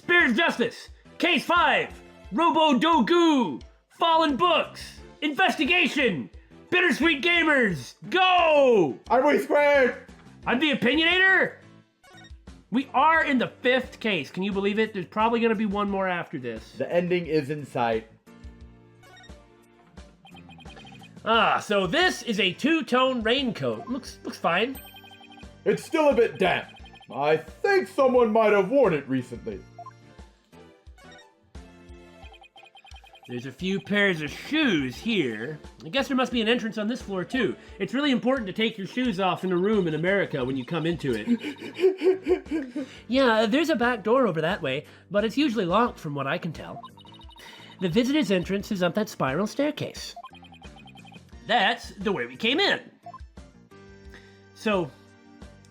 Spirit of Justice, Case 5, DOGUU, Fallen Books, Investigation, Bittersweet Gamers, go! I'm We Squared! I'm the Opinionator! We are in the 5th case, can you believe it? There's probably gonna be one more after this. The ending is in sight. So this is a two-tone raincoat. Looks fine. It's still a bit damp. I think someone might have worn it recently. There's a few pairs of shoes here. I guess there must be an entrance on this floor too. It's really important to take your shoes off in a room in America when you come into it. Yeah, there's a back door over that way, but it's usually locked from what I can tell. The visitor's entrance is up that spiral staircase. That's the way we came in. So,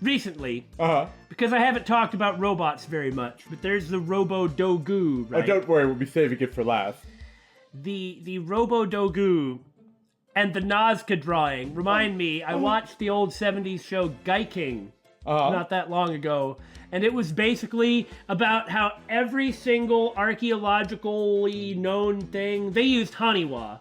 recently, because I haven't talked about robots very much, but there's the DOGUU, right? Oh, don't worry, we'll be saving it for last. The DOGUU and the Nazca drawing remind me, I watched the old 70s show King not that long ago, and it was basically about how every single archaeologically known thing, they used Haniwa.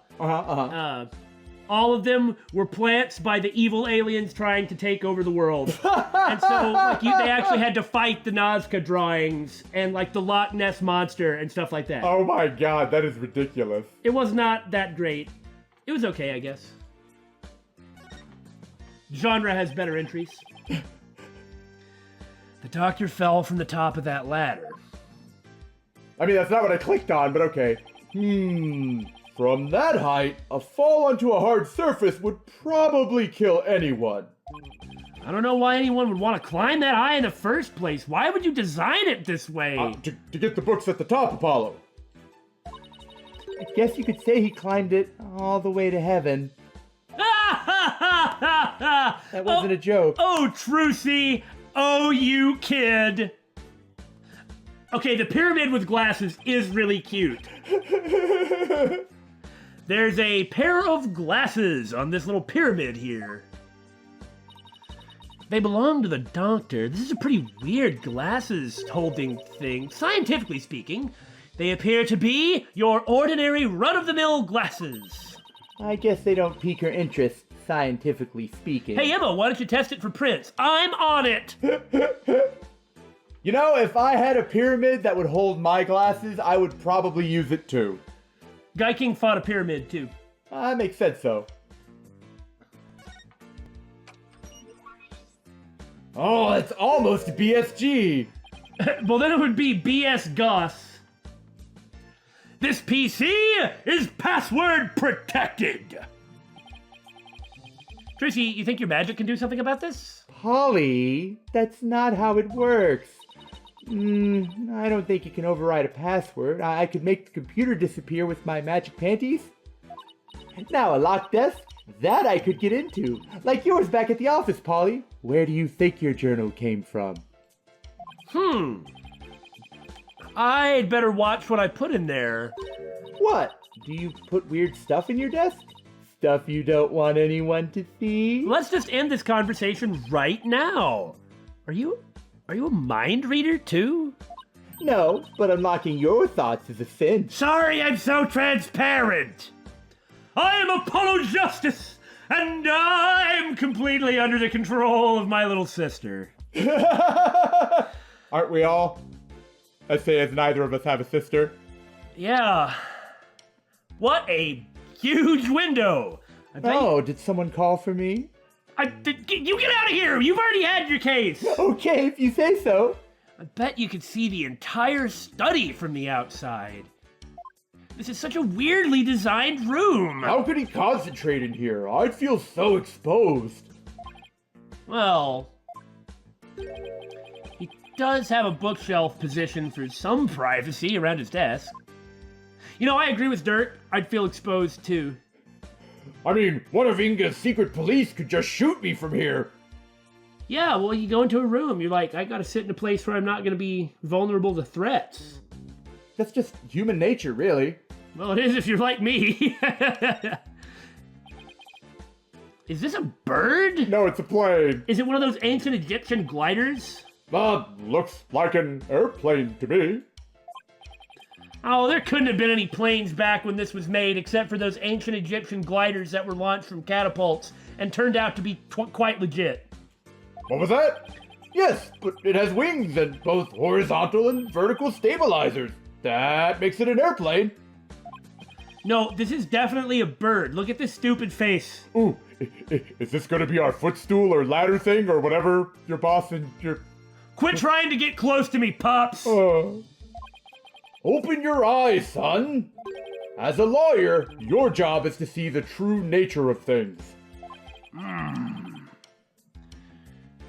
All of them were plants by the evil aliens trying to take over the world. And so they actually had to fight the Nazca drawings and like the Loch Ness Monster and stuff like that. Oh my god, that is ridiculous. It was not that great. It was okay, I guess. Genre has better entries. The doctor fell from the top of that ladder. I mean, that's not what I clicked on, but okay. From that height, a fall onto a hard surface would probably kill anyone. I don't know why anyone would want to climb that high in the first place. Why would you design it this way? To get the books at the top, Apollo. I guess you could say he climbed it all the way to heaven. That wasn't a joke. Oh, Trucy! Oh, you kid! Okay, the pyramid with glasses is really cute. There's a pair of glasses on this little pyramid here. They belong to the doctor. This is a pretty weird glasses holding thing. Scientifically speaking, they appear to be your ordinary run-of-the-mill glasses. I guess they don't pique your interest, scientifically speaking. Hey, Emma, why don't you test it for prints? I'm on it! You know, if I had a pyramid that would hold my glasses, I would probably use it too. King fought a pyramid, too. That makes sense, though. Oh, it's almost BSG! Well, then it would be BS Goss. This PC is password protected! Tracy, you think your magic can do something about this? Holly, that's not how it works. I don't think you can override a password. I could make the computer disappear with my magic panties. Now a locked desk, that I could get into. Like yours back at the office, Polly. Where do you think your journal came from? I'd better watch what I put in there. What? Do you put weird stuff in your desk? Stuff you don't want anyone to see? Let's just end this conversation right now. Are you a mind reader too? No, but unlocking your thoughts is a sin. Sorry I'm so transparent. I am Apollo Justice, and I'm completely under the control of my little sister. Aren't we all? I say as neither of us have a sister. Yeah. What a huge window. Oh, did someone call for me? You get out of here! You've already had your case! Okay, if you say so. I bet you could see the entire study from the outside. This is such a weirdly designed room. How could he concentrate in here? I'd feel so exposed. Well, he does have a bookshelf position for some privacy around his desk. You know, I agree with Dhurke. I'd feel exposed too. I mean, one of Inga's secret police could just shoot me from here. Yeah, well, you go into a room, you're like, I gotta sit in a place where I'm not gonna be vulnerable to threats. That's just human nature, really. Well, it is if you're like me. Is this a bird? No, it's a plane. Is it one of those ancient Egyptian gliders? Looks like an airplane to me. Oh, there couldn't have been any planes back when this was made, except for those ancient Egyptian gliders that were launched from catapults and turned out to be quite legit. What was that? Yes, but it has wings and both horizontal and vertical stabilizers. That makes it an airplane. No, this is definitely a bird. Look at this stupid face. Ooh, is this gonna be our footstool or ladder thing or whatever your boss and your... Quit trying to get close to me, pups! Open your eyes, son. As a lawyer, your job is to see the true nature of things.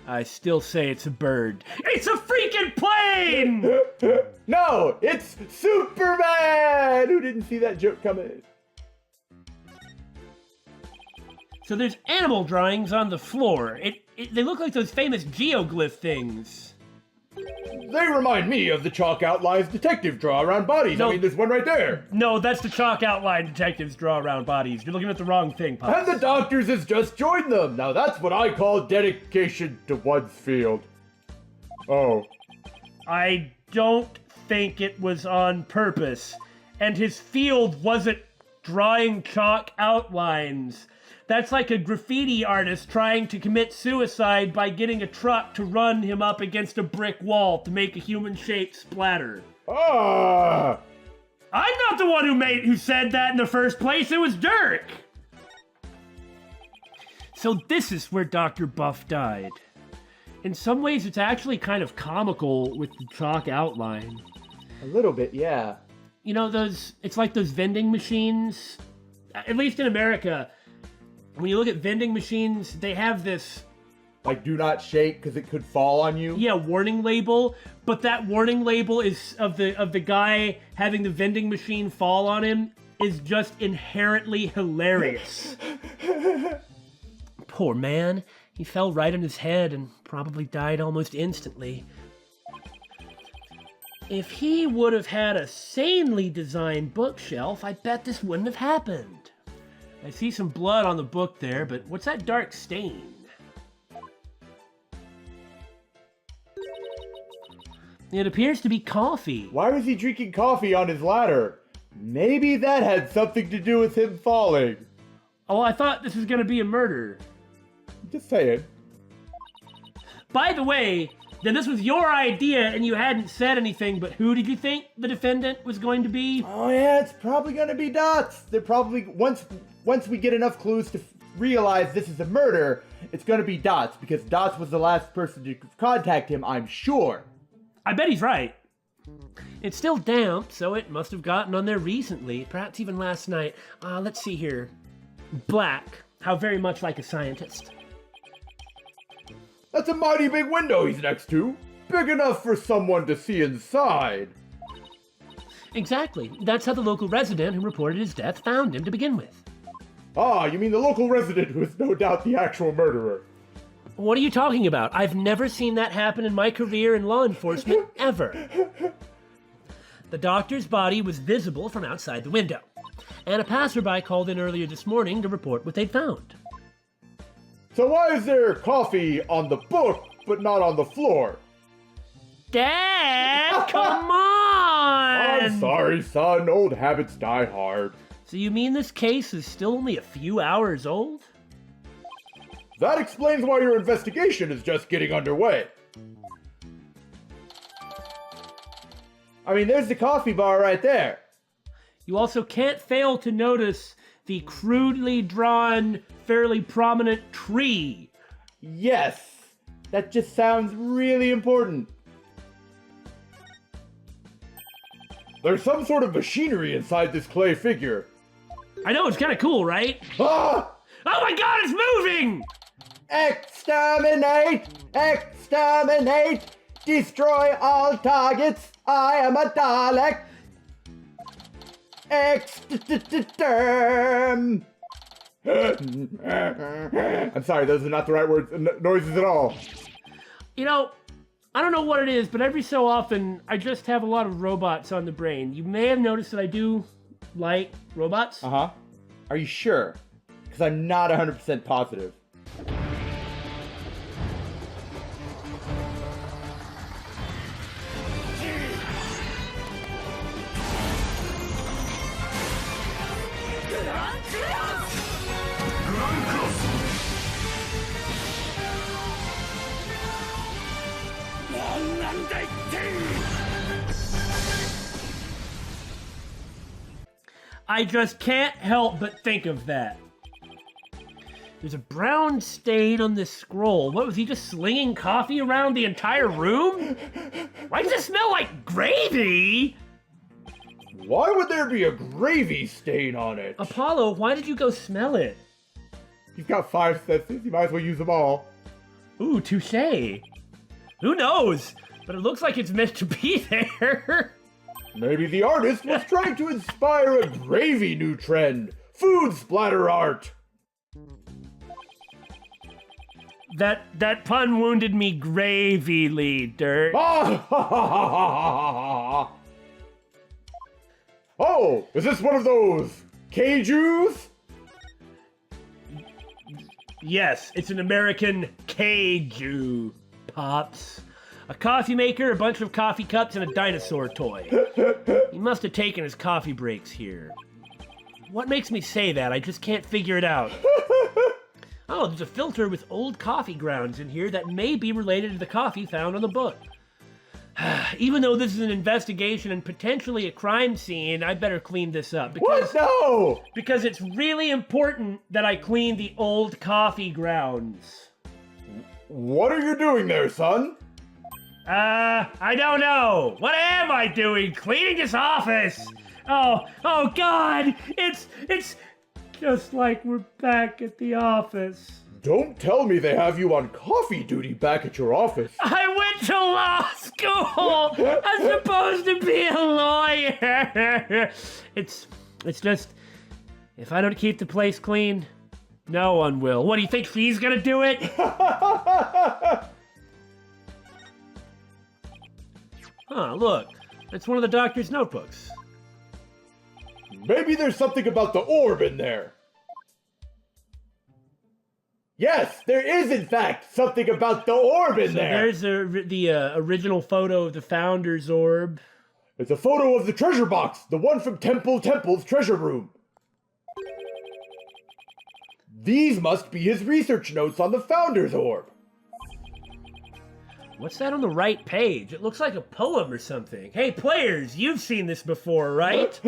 I still say it's a bird. It's a freaking plane! No, it's Superman! Who didn't see that joke coming? So there's animal drawings on the floor. They look like those famous geoglyph things. They remind me of the chalk outlines detectives draw around bodies. No. I mean, there's one right there. No, that's the chalk outline detectives draw around bodies. You're looking at the wrong thing, Pop. And the doctors has just joined them. Now that's what I call dedication to one's field. Oh. I don't think it was on purpose. And his field wasn't drawing chalk outlines. That's like a graffiti artist trying to commit suicide by getting a truck to run him up against a brick wall to make a human-shaped splatter. Ah! I'm not the one who said that in the first place. It was Dhurke. So this is where Dr. Buff died. In some ways, it's actually kind of comical with the chalk outline. A little bit, yeah. You know, it's like those vending machines, at least in America. When you look at vending machines, they have this... Like, do not shake because it could fall on you? Yeah, warning label. But that warning label is of the guy having the vending machine fall on him is just inherently hilarious. Poor man. He fell right on his head and probably died almost instantly. If he would have had a sanely designed bookshelf, I bet this wouldn't have happened. I see some blood on the book there, but what's that dark stain? It appears to be coffee. Why was he drinking coffee on his ladder? Maybe that had something to do with him falling. Oh, I thought this was going to be a murder. Just saying. By the way, then this was your idea and you hadn't said anything, but who did you think the defendant was going to be? Oh yeah, it's probably gonna be Datz. They're probably, once we get enough clues to realize this is a murder, it's gonna be Datz, because Datz was the last person to contact him, I'm sure. I bet he's right. It's still damp, so it must have gotten on there recently, perhaps even last night. Let's see here. Black. How very much like a scientist. That's a mighty big window he's next to. Big enough for someone to see inside. Exactly. That's how the local resident who reported his death found him to begin with. Ah, you mean the local resident who is no doubt the actual murderer. What are you talking about? I've never seen that happen in my career in law enforcement, ever. The doctor's body was visible from outside the window, and a passerby called in earlier this morning to report what they'd found. So why is there coffee on the book, but not on the floor? Dad, come on! I'm sorry, son. Old habits die hard. So you mean this case is still only a few hours old? That explains why your investigation is just getting underway. I mean, there's the coffee bar right there. You also can't fail to notice the crudely drawn, fairly prominent tree. Yes, that just sounds really important. There's some sort of machinery inside this clay figure. I know, it's kind of cool, right? Ah! Oh my god, it's moving! Exterminate! Exterminate! Destroy all targets! I am a Dalek! Exterm! I'm sorry, those are not the right words, noises at all. You know, I don't know what it is, but every so often, I just have a lot of robots on the brain. You may have noticed that I do like robots. Uh-huh. Are you sure? Because I'm not 100% positive. I just can't help but think of that. There's a brown stain on this scroll. What, was he just slinging coffee around the entire room? Why does it smell like gravy? Why would there be a gravy stain on it? Apollo, why did you go smell it? You've got 5 senses, you might as well use them all. Ooh, touche. Who knows? But it looks like it's meant to be there. Maybe the artist was trying to inspire a gravy new trend. Food splatter art. That pun wounded me gravely, Dhurke. Oh, is this one of those K-Jews? Yes, it's an American K-Jew, Pops. A coffee maker, a bunch of coffee cups, and a dinosaur toy. He must have taken his coffee breaks here. What makes me say that? I just can't figure it out. Oh, there's a filter with old coffee grounds in here that may be related to the coffee found on the book. Even though this is an investigation and potentially a crime scene, I better clean this up. What? No! Because it's really important that I clean the old coffee grounds. What are you doing there, son? I don't know. What am I doing? Cleaning this office? Oh God! It's just like we're back at the office. Don't tell me they have you on coffee duty back at your office. I went to law school. I'm supposed to be a lawyer. It's just, if I don't keep the place clean, no one will. What, do you think she's gonna do it? Huh, look. It's one of the doctor's notebooks. Maybe there's something about the orb in there. Yes, there is in fact something about the orb in there. There's the original photo of the Founder's orb. It's a photo of the treasure box, the one from Temple's treasure room. These must be his research notes on the Founder's orb. What's that on the right page? It looks like a poem or something. Hey, players, you've seen this before, right?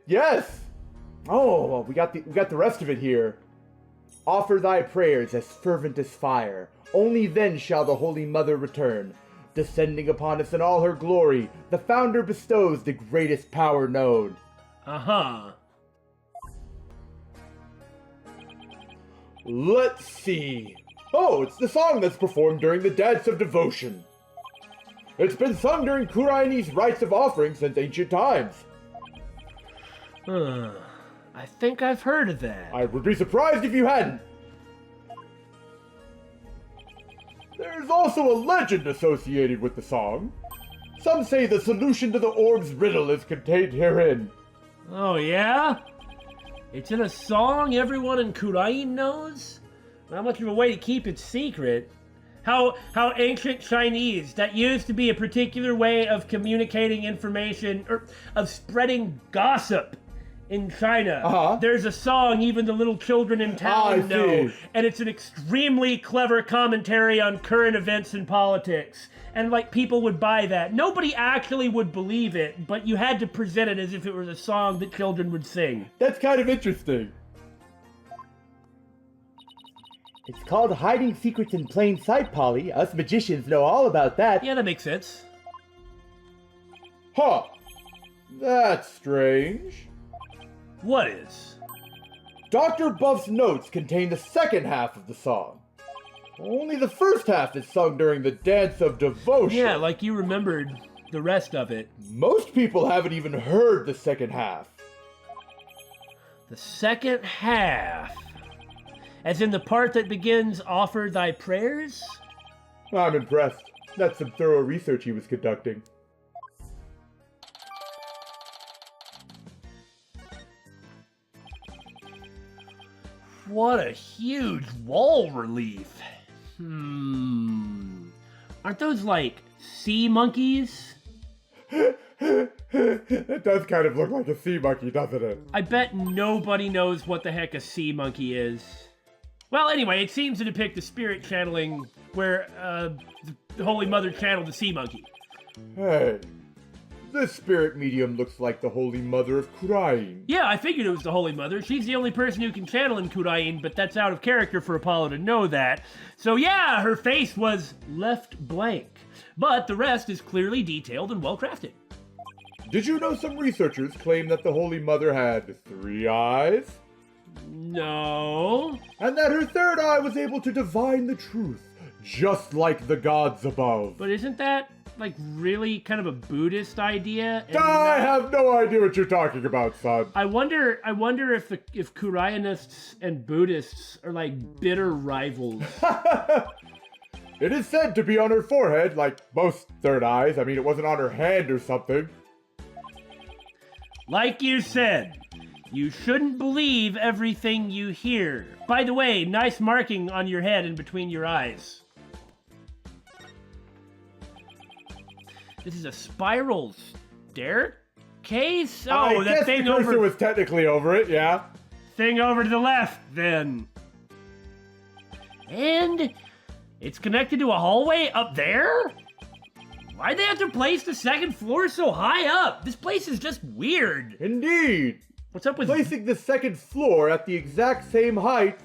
Yes. Oh, well, we got the rest of it here. Offer thy prayers as fervent as fire. Only then shall the Holy Mother return. Descending upon us in all her glory, the Founder bestows the greatest power known. Uh-huh. Let's see. Oh, it's the song that's performed during the Dance of Devotion. It's been sung during Kuraini's rites of offering since ancient times. I think I've heard of that. I would be surprised if you hadn't. There's also a legend associated with the song. Some say the solution to the orb's riddle is contained herein. Oh, yeah? It's in a song everyone in Kurain knows? Not much of a way to keep it secret. How ancient Chinese, that used to be a particular way of communicating information, or of spreading gossip in China. Uh-huh. There's a song even the little children in town know, see. and it's an extremely clever commentary on current events and politics. And like, people would buy that. Nobody actually would believe it, but you had to present it as if it was a song that children would sing. That's kind of interesting. It's called hiding secrets in plain sight, Polly. Us magicians know all about that. Yeah, that makes sense. Huh. That's strange. What is? Dr. Buff's notes contain the second half of the song. Only the first half is sung during the Dance of Devotion. Yeah, like you remembered the rest of it. Most people haven't even heard the second half. The second half? As in the part that begins, offer thy prayers? I'm impressed. That's some thorough research he was conducting. What a huge wall relief. Aren't those like sea monkeys? It does kind of look like a sea monkey, doesn't it? I bet nobody knows what the heck a sea monkey is. Well, anyway, it seems to depict the spirit channeling where the Holy Mother channeled the sea monkey. Hey, This spirit medium looks like the Holy Mother of Kurain. Yeah, I figured it was the Holy Mother. She's the only person who can channel in Kurain, but that's out of character for Apollo to know that. So yeah, her face was left blank. But the rest is clearly detailed and well crafted. Did you know some researchers claim that the Holy Mother had 3 eyes? No. And that her 3rd eye was able to divine the truth, just like the gods above. But isn't that, like, really kind of a Buddhist idea? And I have no idea what you're talking about, son. I wonder if Kuraianists and Buddhists are like bitter rivals. It is said to be on her forehead, like most 3rd eyes. I mean, it wasn't on her hand or something. Like you said, you shouldn't believe everything you hear. By the way, nice marking on your head and between your eyes. This is a spiral staircase? Oh, I that guess thing the cursor over... was technically over it, yeah. Thing over to the left, then. And it's connected to a hallway up there? Why'd they have to place the 2nd floor so high up? This place is just weird. Indeed. What's up with... Placing the 2nd floor at the exact same height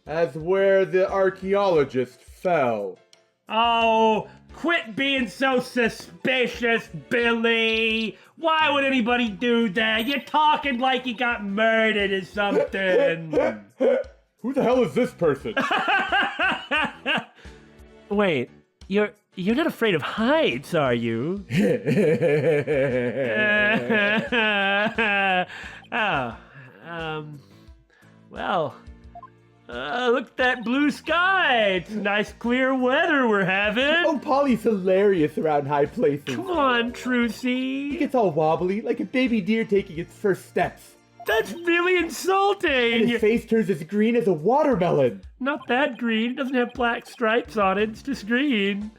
as where the archaeologist fell. Oh, quit being so suspicious, Billy. Why would anybody do that? You're talking like you got murdered or something. Who the hell is this person? Wait, you're not afraid of heights, are you? Well, look at that blue sky. It's nice clear weather we're having. Oh, Polly's hilarious around high places. Come on, He Trucy. gets all wobbly, like a baby deer taking its first steps. That's really And insulting. his face turns as green as a watermelon. Not that green. It doesn't have black stripes on it. It's just green.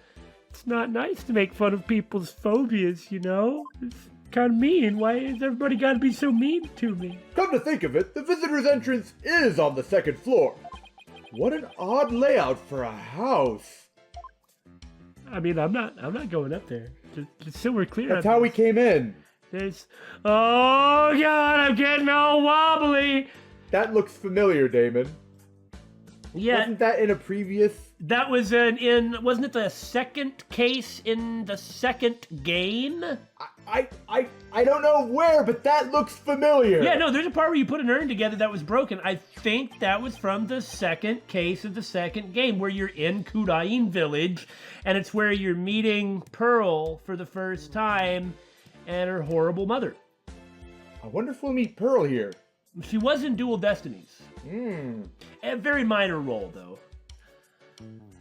It's not nice to make fun of people's phobias, you know? It's kind of mean. Why has everybody got to be so mean to me? Come to think of it, the visitor's entrance is on the 2nd floor. What an odd layout for a house. I mean, I'm not going up there. Just so we're clear. That's how we came in. There's... Oh, God, I'm getting all wobbly. That looks familiar, Damon. Yeah, Wasn't that in a previous... that was wasn't it the 2nd case in the 2nd game? I don't know where, but that looks familiar. Yeah, no, there's a part where you put an urn together that was broken. I think that was from the 2nd case of the 2nd game, where you're in Kurain Village, and it's where you're meeting Pearl for the first time, and her horrible mother. I wonder if we'll meet Pearl here. She was in Dual Destinies. Hmm. A very minor role, though.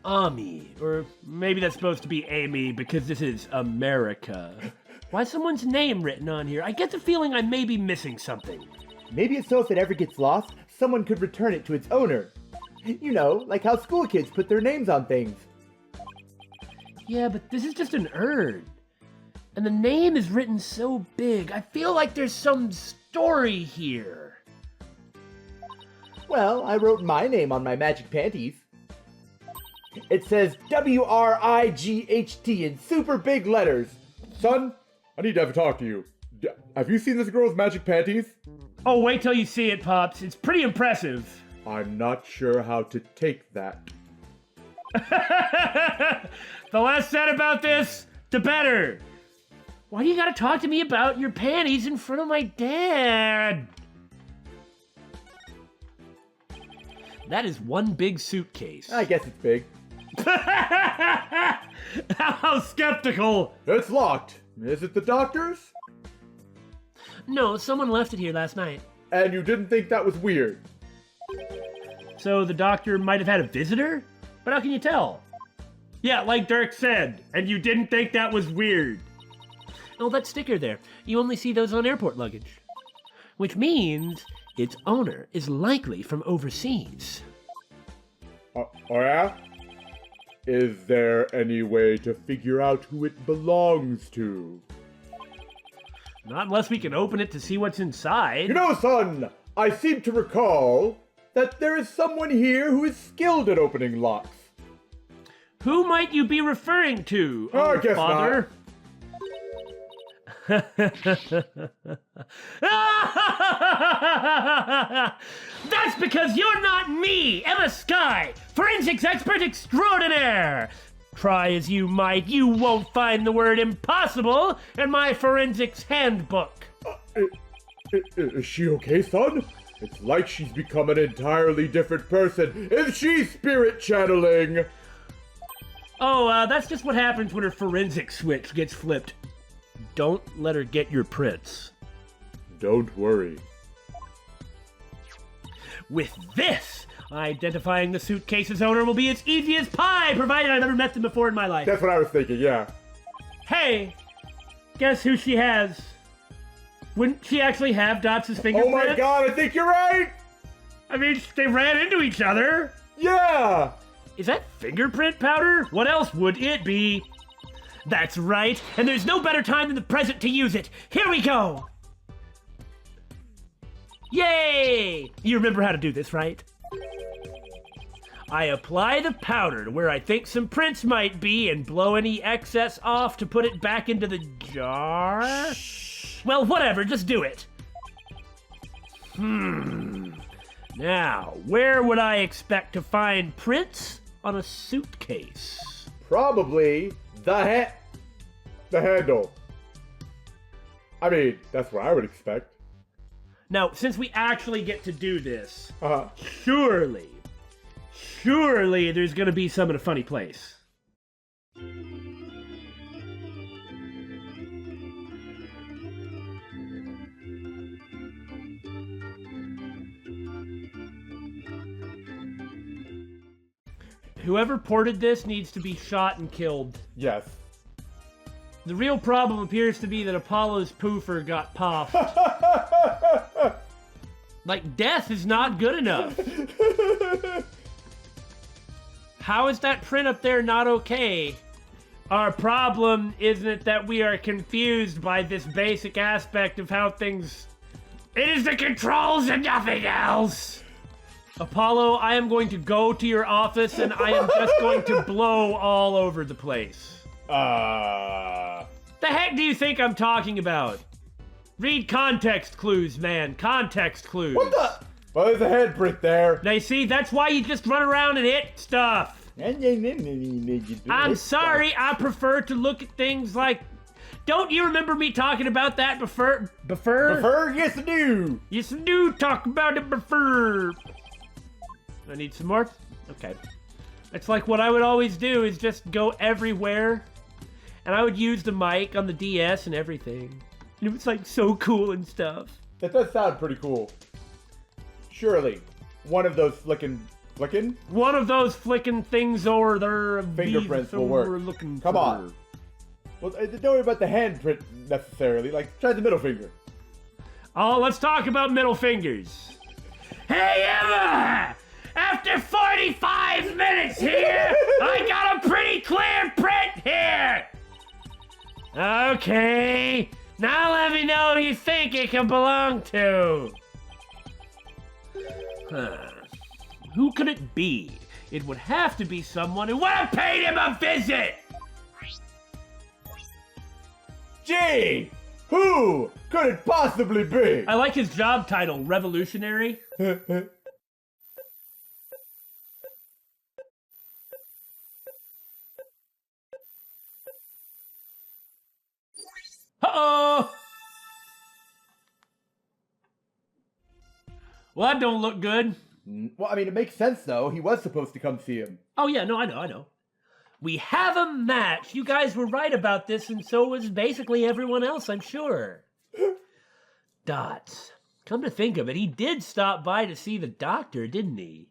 Ami, or maybe that's supposed to be Amy, because this is America. Why is someone's name written on here? I get the feeling I may be missing something. Maybe it's so if it ever gets lost, someone could return it to its owner. You know, like how school kids put their names on things. Yeah, but this is just an urn. And the name is written so big. I feel like there's some story here. Well, I wrote my name on my magic panties. It says WRIGHT in super big letters. Son, I need to have a talk to you. Have you seen this girl's magic panties? Oh, wait till you see it, Pops. It's pretty impressive. I'm not sure how to take that. The less said about this, the better. Why do you gotta talk to me about your panties in front of my dad? That is one big suitcase. I guess it's big. How skeptical! It's locked. Is it the doctor's? No, someone left it here last night. And you didn't think that was weird? So the doctor might have had a visitor? But how can you tell? Yeah, like Dhurke said, and you didn't think that was weird. Oh, that sticker there. You only see those on airport luggage. Which means its owner is likely from overseas. Oh yeah? Is there any way to figure out who it belongs to? Not unless we can open it to see what's inside. You know, son, I seem to recall that there is someone here who is skilled at opening locks. Who might you be referring to, I guess father? That's because you're not me, Emma Sky, forensics expert extraordinaire. Try as you might, you won't find the word impossible in my forensics handbook. Is she okay, son? It's like she's become an entirely different person. Is she spirit channeling? Oh, that's just what happens when her forensic switch gets flipped. Don't let her get your prints. Don't worry. With this, identifying the suitcase's owner will be as easy as pie, provided I've never met them before in my life. That's what I was thinking, yeah. Hey, guess who she has? Wouldn't she actually have Datz's fingerprint? Oh my god, I think you're right! I mean, they ran into each other. Yeah! Is that fingerprint powder? What else would it be? That's right, and there's no better time than the present to use it. Here we go! Yay! You remember how to do this, right? I apply the powder to where I think some prints might be and blow any excess off to put it back into the jar? Well, whatever, just do it. Now, where would I expect to find prints on a suitcase? Probably the handle. I mean, that's what I would expect. Now, since we actually get to do this, Uh-huh. surely there's gonna be some in a funny place. Whoever ported this needs to be shot and killed. Yes. The real problem appears to be that Apollo's poofer got popped. Like, death is not good enough. How is that print up there not okay? Our problem isn't it that we are confused by this basic aspect of how things... It is the controls and nothing else! Apollo, I am going to go to your office and I am just going to blow all over the place. The heck do you think I'm talking about? Read context clues, man. Context clues. What the? Well, there's a handprint there. Now, you see, that's why you just run around and hit stuff. I'm sorry, I prefer to look at things like... Don't you remember me talking about that before? Prefer? Yes, I do. Yes, I do talk about it before. I need some more? Okay. It's like what I would always do is just go everywhere. And I would use the mic on the DS and everything. And it was like so cool and stuff. That does sound pretty cool. Surely, one of those flicking? One of those flicking things over there. Fingerprints will work. We're looking Come for. on. Well, don't worry about the handprint necessarily. Like, try the middle finger. Oh, let's talk about middle fingers. Hey, Emma! After 45 minutes here, I got a pretty clear print here! Okay, now let me know who you think it can belong to. Who could it be? It would have to be someone who would have paid him a visit! Gee! Who could it possibly be? I like his job title, Revolutionary. Uh-oh! Well, that don't look good. Well, I mean, it makes sense, though. He was supposed to come see him. Oh, yeah, no, I know. We have a match. You guys were right about this, and so was basically everyone else, I'm sure. Datz. Come to think of it, he did stop by to see the doctor, didn't he?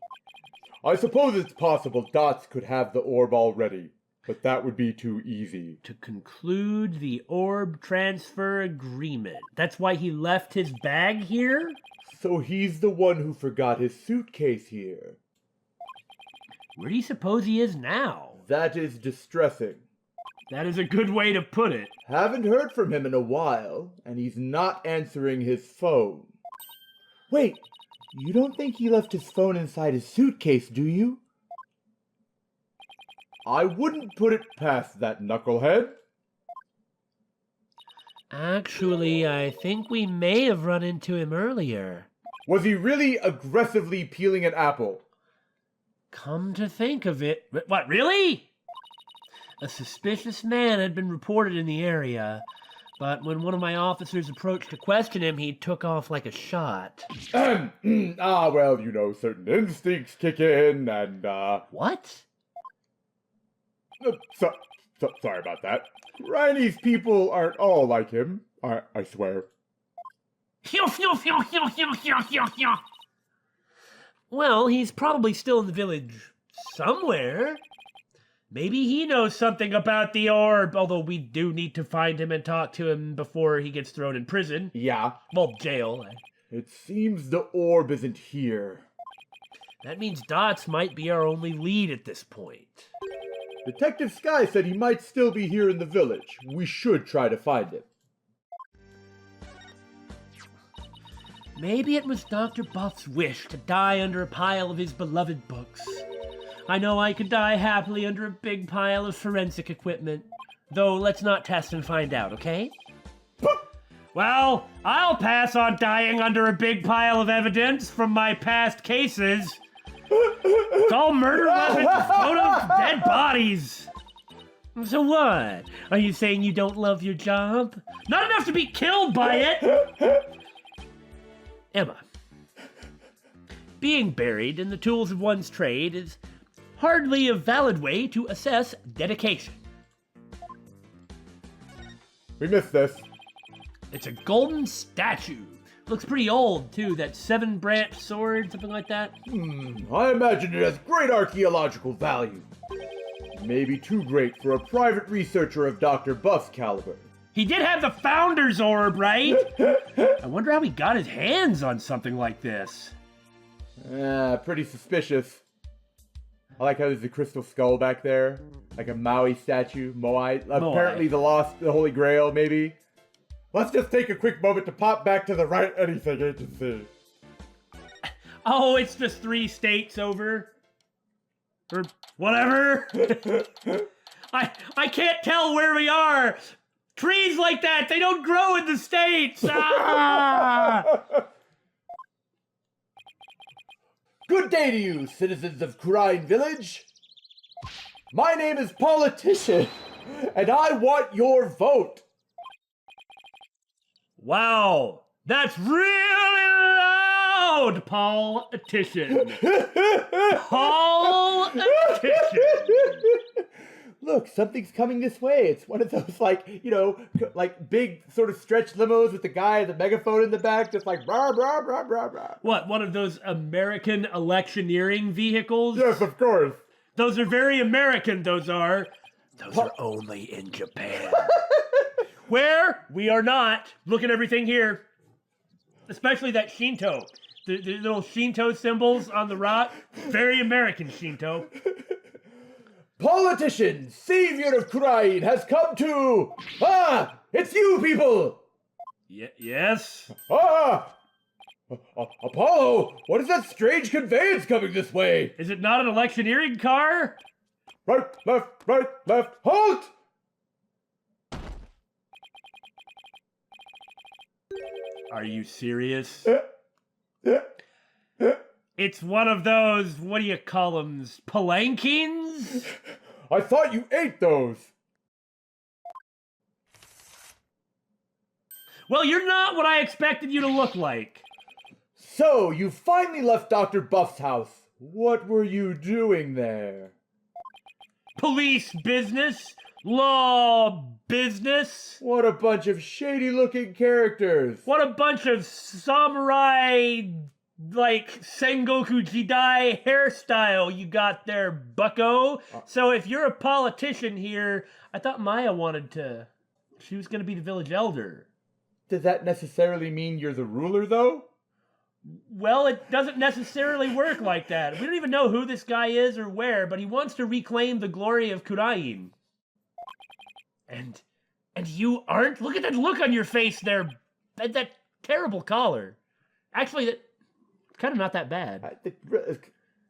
I suppose it's possible Datz could have the orb already, but that would be too easy. To conclude the orb transfer agreement. That's why he left his bag here? So he's the one who forgot his suitcase here. Where do you suppose he is now? That is distressing. That is a good way to put it. Haven't heard from him in a while, and he's not answering his phone. Wait, you don't think he left his phone inside his suitcase, do you? I wouldn't put it past that knucklehead. Actually, I think we may have run into him earlier. Was he really aggressively peeling an apple? Come to think of it... What, really? A suspicious man had been reported in the area, but when one of my officers approached to question him, he took off like a shot. Well, certain instincts kick in, and, What? Sorry about that. Riney's people aren't all like him, I swear. Well, he's probably still in the village somewhere. Maybe he knows something about the orb, although we do need to find him and talk to him before he gets thrown in prison. Yeah. Well, jail. It seems the orb isn't here. That means Datz might be our only lead at this point. Detective Sky said he might still be here in the village. We should try to find him. Maybe it was Dr. Buff's wish to die under a pile of his beloved books. I know I could die happily under a big pile of forensic equipment. Though let's not test and find out, okay? Well, I'll pass on dying under a big pile of evidence from my past cases. It's all murder weapons, photos, dead bodies. So what? Are you saying you don't love your job? Not enough to be killed by it! Emma, being buried in the tools of one's trade is hardly a valid way to assess dedication. We missed this. It's a golden statue. Looks pretty old, too. That 7-branch sword, something like that. I imagine it has great archaeological value. Maybe too great for a private researcher of Dr. Buff's caliber. He did have the Founder's Orb, right? I wonder how he got his hands on something like this. Pretty suspicious. I like how there's a crystal skull back there. Like a Maui statue. Moai. Apparently the Holy Grail, maybe. Let's just take a quick moment to pop back to the right anything agency. Oh, it's just 3 states over. Or whatever. I can't tell where we are. Trees like that, they don't grow in the States! Ah! Good day to you, citizens of Kurine Village. My name is Politician, and I want your vote. Wow, that's really loud, Politician. Politician. Look, something's coming this way. It's one of those, like big sort of stretch limos with the guy and the megaphone in the back, just like, rah, rah, rah, rah, rah. What, one of those American electioneering vehicles? Yes, of course. Those are very American, those are. Those are only in Japan. Where we are not. Look at everything here. Especially that Shinto. The little Shinto symbols on the rock. Very American Shinto. Politician, savior of Kurine, has come to... It's you, people! Yes? Apollo, what is that strange conveyance coming this way? Is it not an electioneering car? Right, left, halt! Are you serious? It's one of those, what do you call them, palanquins? I thought you ate those. Well, you're not what I expected you to look like. So, you finally left Dr. Buff's house. What were you doing there? Police business, law business. What a bunch of shady-looking characters. What a bunch of samurai, like, Sengoku Jidai hairstyle you got there, bucko. So if you're a politician here, I thought Maya she was going to be the village elder. Does that necessarily mean you're the ruler, though? Well, it doesn't necessarily work like that. We don't even know who this guy is or where, but he wants to reclaim the glory of Kurain. And you aren't? Look at that look on your face there. That terrible collar. Actually, it's kind of not that bad.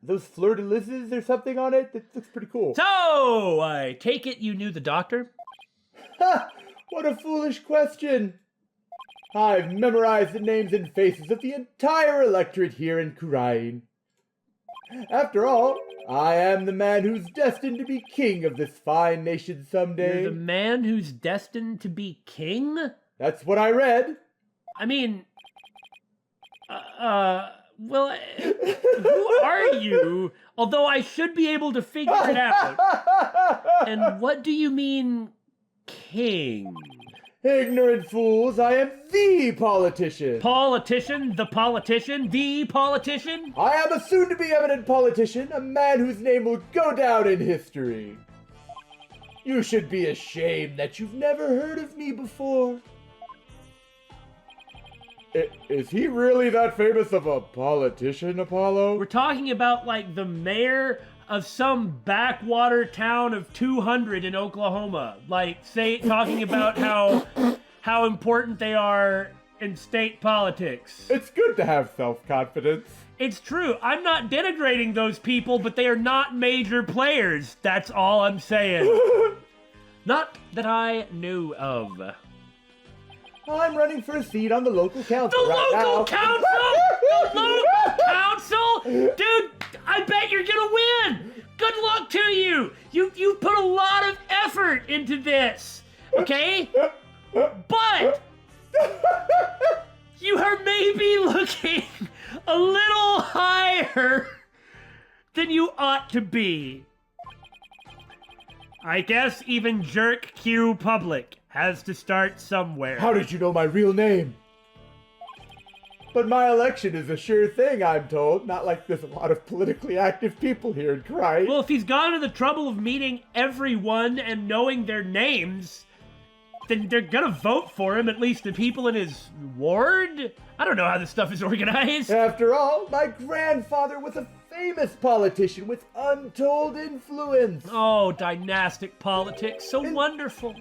Those fleur-de-lises or something on it? That looks pretty cool. So, I take it you knew the doctor? What a foolish question. I've memorized the names and faces of the entire electorate here in Khurain. After all, I am the man who's destined to be king of this fine nation someday. You're the man who's destined to be king? That's what I read. I mean, well, who are you? Although I should be able to figure it out. And what do you mean, king? Ignorant fools, I am the politician. Politician? The politician? The politician? I am a soon-to-be eminent politician, a man whose name will go down in history. You should be ashamed that you've never heard of me before. Is he really that famous of a politician, Apollo? We're talking about, like, the mayor of some backwater town of 200 in Oklahoma. Like, talking about how important they are in state politics. It's good to have self-confidence. It's true. I'm not denigrating those people, but they are not major players. That's all I'm saying. Not that I knew of. I'm running for a seat on the local council right now. The local council? The local council? Dude, I bet you're gonna win. Good luck to you. You put a lot of effort into this, okay? But you are maybe looking a little higher than you ought to be. I guess even Jerk Q Public has to start somewhere. How did you know my real name? But my election is a sure thing, I'm told. Not like there's a lot of politically active people here in Khurain. Well, if he's gone to the trouble of meeting everyone and knowing their names, then they're gonna vote for him, at least the people in his ward? I don't know how this stuff is organized. After all, my grandfather was a famous politician with untold influence. Oh, dynastic politics, so wonderful.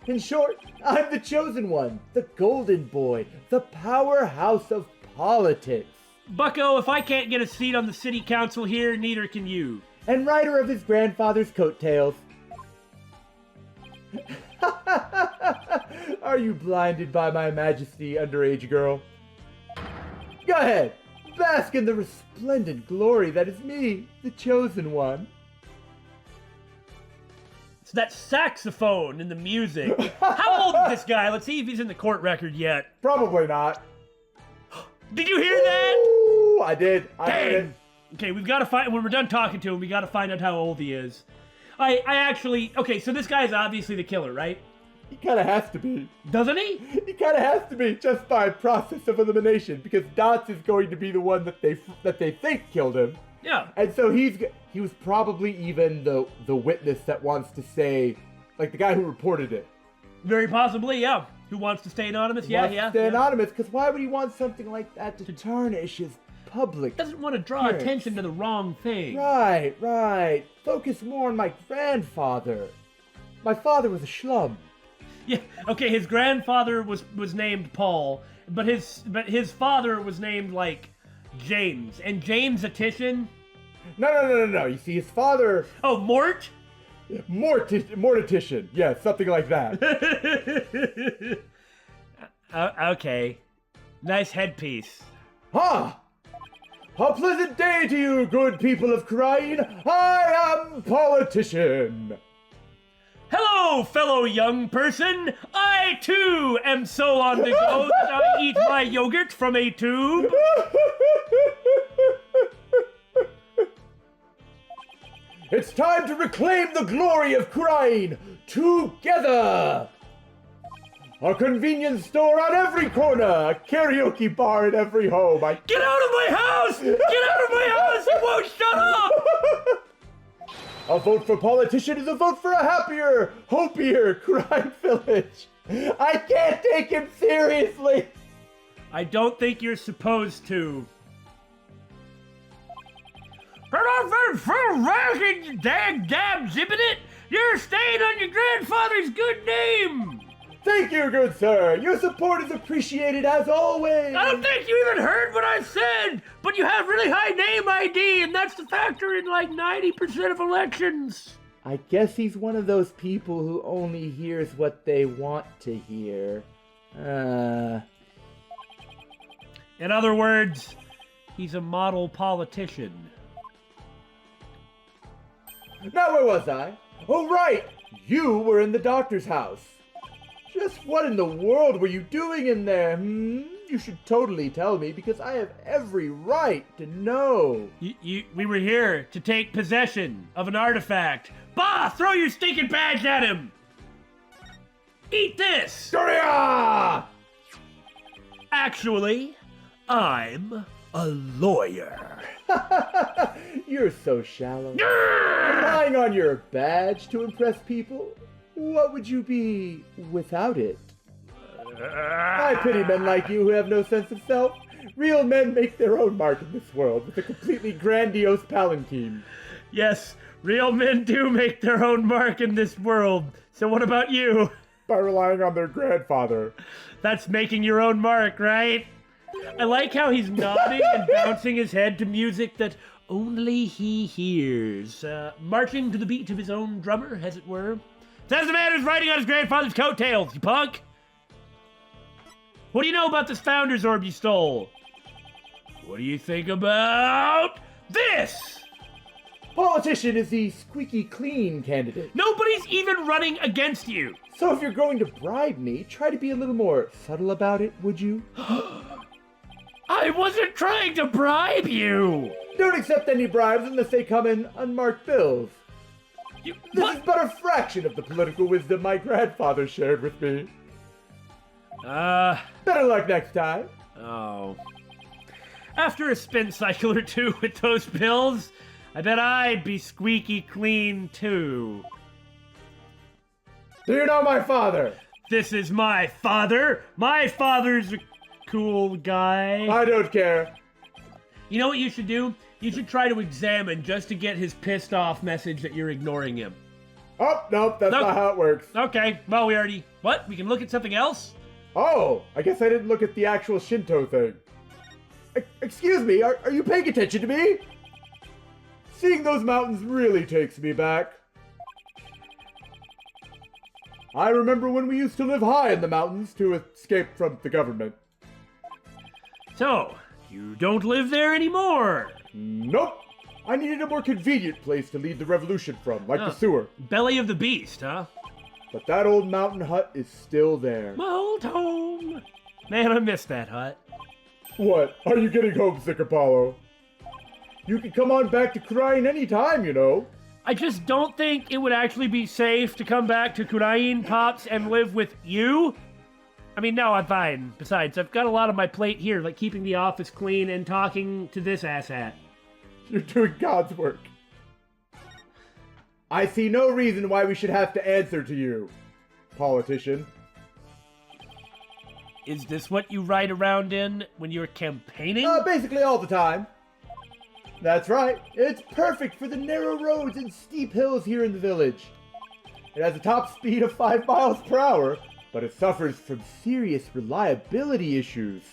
In short, I'm the chosen one, the golden boy, the powerhouse of politics. Bucko, if I can't get a seat on the city council here, neither can you. And rider of his grandfather's coattails. Are you blinded by my majesty, underage girl? Go ahead, bask in the resplendent glory that is me, the chosen one. It's that saxophone in the music. How old is this guy? Let's see if he's in the court record yet. Probably not. Did you hear that? Ooh, I did. I did. Okay, we've got to find, when we're done talking to him, we got to find out how old he is. I actually, okay, so this guy is obviously the killer, right? He kind of has to be. Doesn't he? He kind of has to be, just by process of elimination, because Datz is going to be the one that they think killed him. Yeah. And so he was probably even the witness that wants to say, like the guy who reported it. Very possibly, yeah. Who wants to stay anonymous? Wants to stay anonymous, because why would he want something like that to tarnish his public? Doesn't want to draw attention to the wrong thing. Right. Focus more on my grandfather. My father was a schlum. Yeah. Okay. His grandfather was named Paul, but his father was named like James, and James a Titian. No. You see, his father. Oh, Mort. Mortician. Yeah, something like that. Okay. Nice headpiece. Ha! A pleasant day to you, good people of Khurain. I am Politician. Hello, fellow young person. I, too, am so on the go that I eat my yogurt from a tube. It's time to reclaim the glory of Khurain together. A convenience store on every corner, a karaoke bar in every home. Get out of my house! Get out of my house! You won't shut up! A vote for politician is a vote for a happier, hopier Khurain village. I can't take him seriously. I don't think you're supposed to. Dag zipping it! You're staying on your grandfather's good name! Thank you, good sir. Your support is appreciated as always. I don't think you even heard what I said, but you have really high name ID, and that's the factor in like 90% of elections. I guess he's one of those people who only hears what they want to hear. In other words, he's a model politician. Now where was I? Oh right! You were in the doctor's house. Just what in the world were you doing in there, You should totally tell me because I have every right to know. We were here to take possession of an artifact. Bah! Throw your stinking badge at him! Eat this! Doria! Actually, I'm a lawyer. You're so shallow. Relying on your badge to impress people? What would you be without it? I pity men like you who have no sense of self. Real men make their own mark in this world with a completely grandiose palanquin. Yes, real men do make their own mark in this world. So what about you? By relying on their grandfather. That's making your own mark, right? I like how he's nodding and bouncing his head to music that only he hears. Marching to the beat of his own drummer, as it were. Says the man who's riding on his grandfather's coattails, you punk! What do you know about this Founder's Orb you stole? What do you think about this? Politician is the squeaky clean candidate. Nobody's even running against you! So if you're going to bribe me, try to be a little more subtle about it, would you? I wasn't trying to bribe you! Don't accept any bribes unless they come in unmarked bills. This is but a fraction of the political wisdom my grandfather shared with me. Better luck next time. Oh. After a spin cycle or two with those bills, I bet I'd be squeaky clean too. Do you know my father? This is my father. My father's a cool guy. I don't care. You know what you should do? You should try to examine just to get his pissed off message that you're ignoring him. Oh, nope, that's not how it works. Okay, well, we already... What? We can look at something else? Oh, I guess I didn't look at the actual Shinto thing. Excuse me, are you paying attention to me? Seeing those mountains really takes me back. I remember when we used to live high in the mountains to escape from the government. So, you don't live there anymore? Nope. I needed a more convenient place to lead the revolution from, like the sewer. Belly of the beast, huh? But that old mountain hut is still there. My old home. Man, I miss that hut. What? Are you getting homesick, Apollo? You can come on back to Kurain anytime, you know. I just don't think it would actually be safe to come back to Kurain, Pops, and live with you. I mean, no, I'm fine. Besides, I've got a lot on my plate here, like keeping the office clean and talking to this asshat. You're doing God's work. I see no reason why we should have to answer to you, politician. Is this what you ride around in when you're campaigning? Basically all the time. That's right. It's perfect for the narrow roads and steep hills here in the village. It has a top speed of 5 miles per hour, but it suffers from serious reliability issues.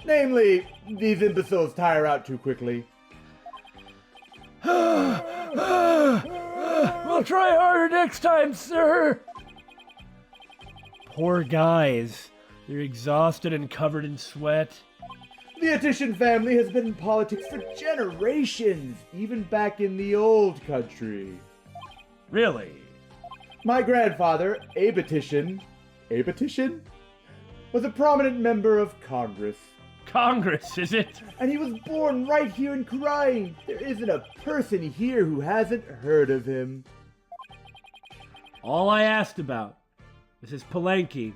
Namely, these imbeciles tire out too quickly. We'll try harder next time, sir. Poor guys. They're exhausted and covered in sweat. The Attition family has been in politics for generations, even back in the old country. Really? My grandfather, Abe Attition, was a prominent member of Congress. Congress, is it? And he was born right here in Kurain. There isn't a person here who hasn't heard of him. All I asked about was his palanquin.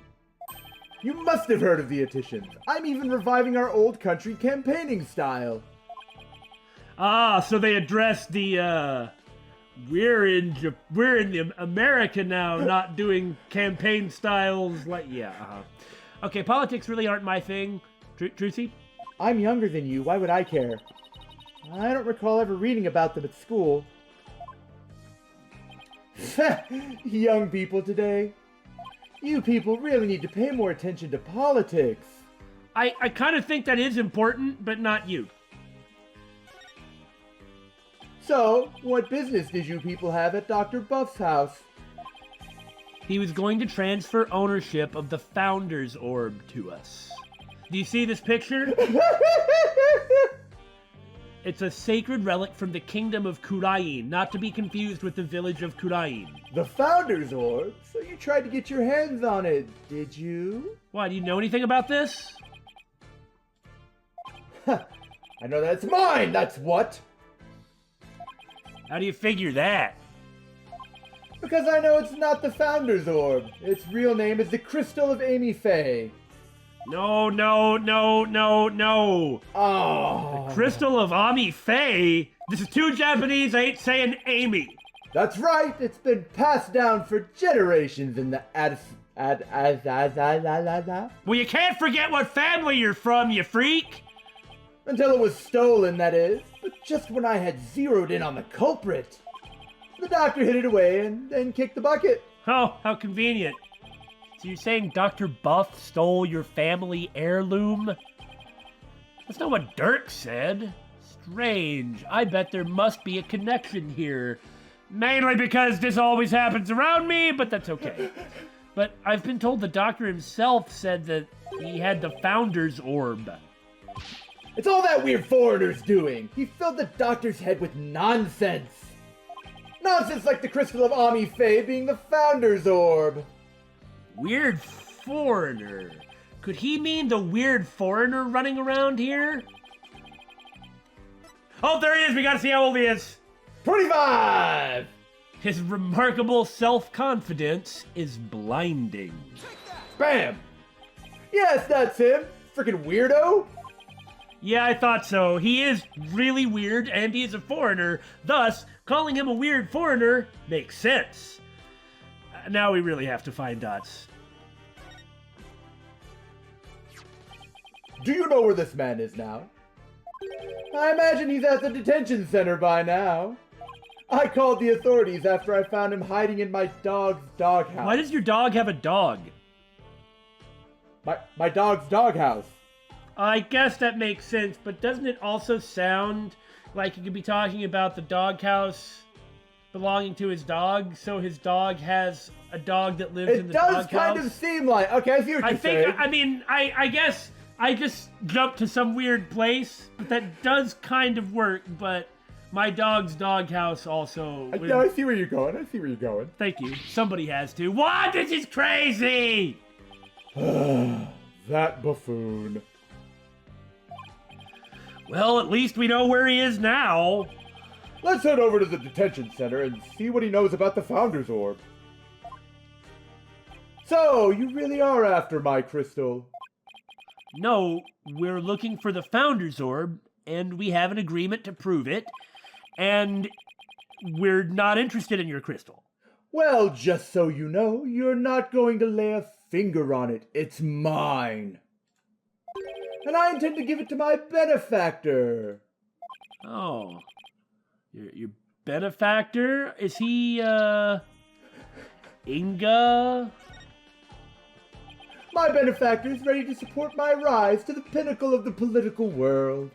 You must have heard of the Attitians. I'm even reviving our old country campaigning style. Ah, so they addressed the, we're in America now, not doing campaign styles like, Okay, politics really aren't my thing. Trucy? I'm younger than you, why would I care? I don't recall ever reading about them at school. Young people today. You people really need to pay more attention to politics. I kind of think that is important, but not you. So, what business did you people have at Dr. Buff's house? He was going to transfer ownership of the Founder's Orb to us. Do you see this picture? It's a sacred relic from the kingdom of Kurain, not to be confused with the village of Kurain. The Founder's Orb? So you tried to get your hands on it, did you? Why, do you know anything about this? I know that's mine, that's what! How do you figure that? Because I know it's not the Founder's Orb. Its real name is the Crystal of Amy Faye. No. Oh. Crystal of Ami Faye? This is too Japanese, I ain't saying Amy. That's right, it's been passed down for generations in the Well, you can't forget what family you're from, you freak. Until it was stolen, that is. But just when I had zeroed in on the culprit, the doctor hid it away and then kicked the bucket. Oh, how convenient. So you're saying Dr. Buff stole your family heirloom? That's not what Dhurke said. Strange. I bet there must be a connection here. Mainly because this always happens around me, but that's okay. But I've been told the doctor himself said that he had the Founder's Orb. It's all that weird foreigner's doing. He filled the doctor's head with nonsense. Nonsense like the Crystal of Ami Faye being the Founder's Orb. Weird foreigner. Could he mean the weird foreigner running around here? Oh, there he is! We gotta see how old he is! 25! His remarkable self-confidence is blinding. Bam! Yes, that's him. Freaking weirdo. Yeah, I thought so. He is really weird, and he is a foreigner. Thus, calling him a weird foreigner makes sense. Now we really have to find Datz. Do you know where this man is now? I imagine he's at the detention center by now. I called the authorities after I found him hiding in my dog's doghouse. Why does your dog have a dog? My dog's doghouse. I guess that makes sense, but doesn't it also sound like you could be talking about the doghouse belonging to his dog, so his dog has a dog that lives in the doghouse? It does kind of seem like... Okay, I see what you're saying. I guess I just jumped to some weird place, but that does kind of work, but my dog's doghouse also... Yeah, I see where you're going. Thank you. Somebody has to. What? This is crazy! That buffoon. Well, at least we know where he is now. Let's head over to the detention center and see what he knows about the Founder's Orb. So, you really are after my crystal? No, we're looking for the Founder's Orb, and we have an agreement to prove it, and we're not interested in your crystal. Well, just so you know, you're not going to lay a finger on it. It's mine. And I intend to give it to my benefactor. Oh. Your benefactor? Is he, Inga? My benefactor is ready to support my rise to the pinnacle of the political world.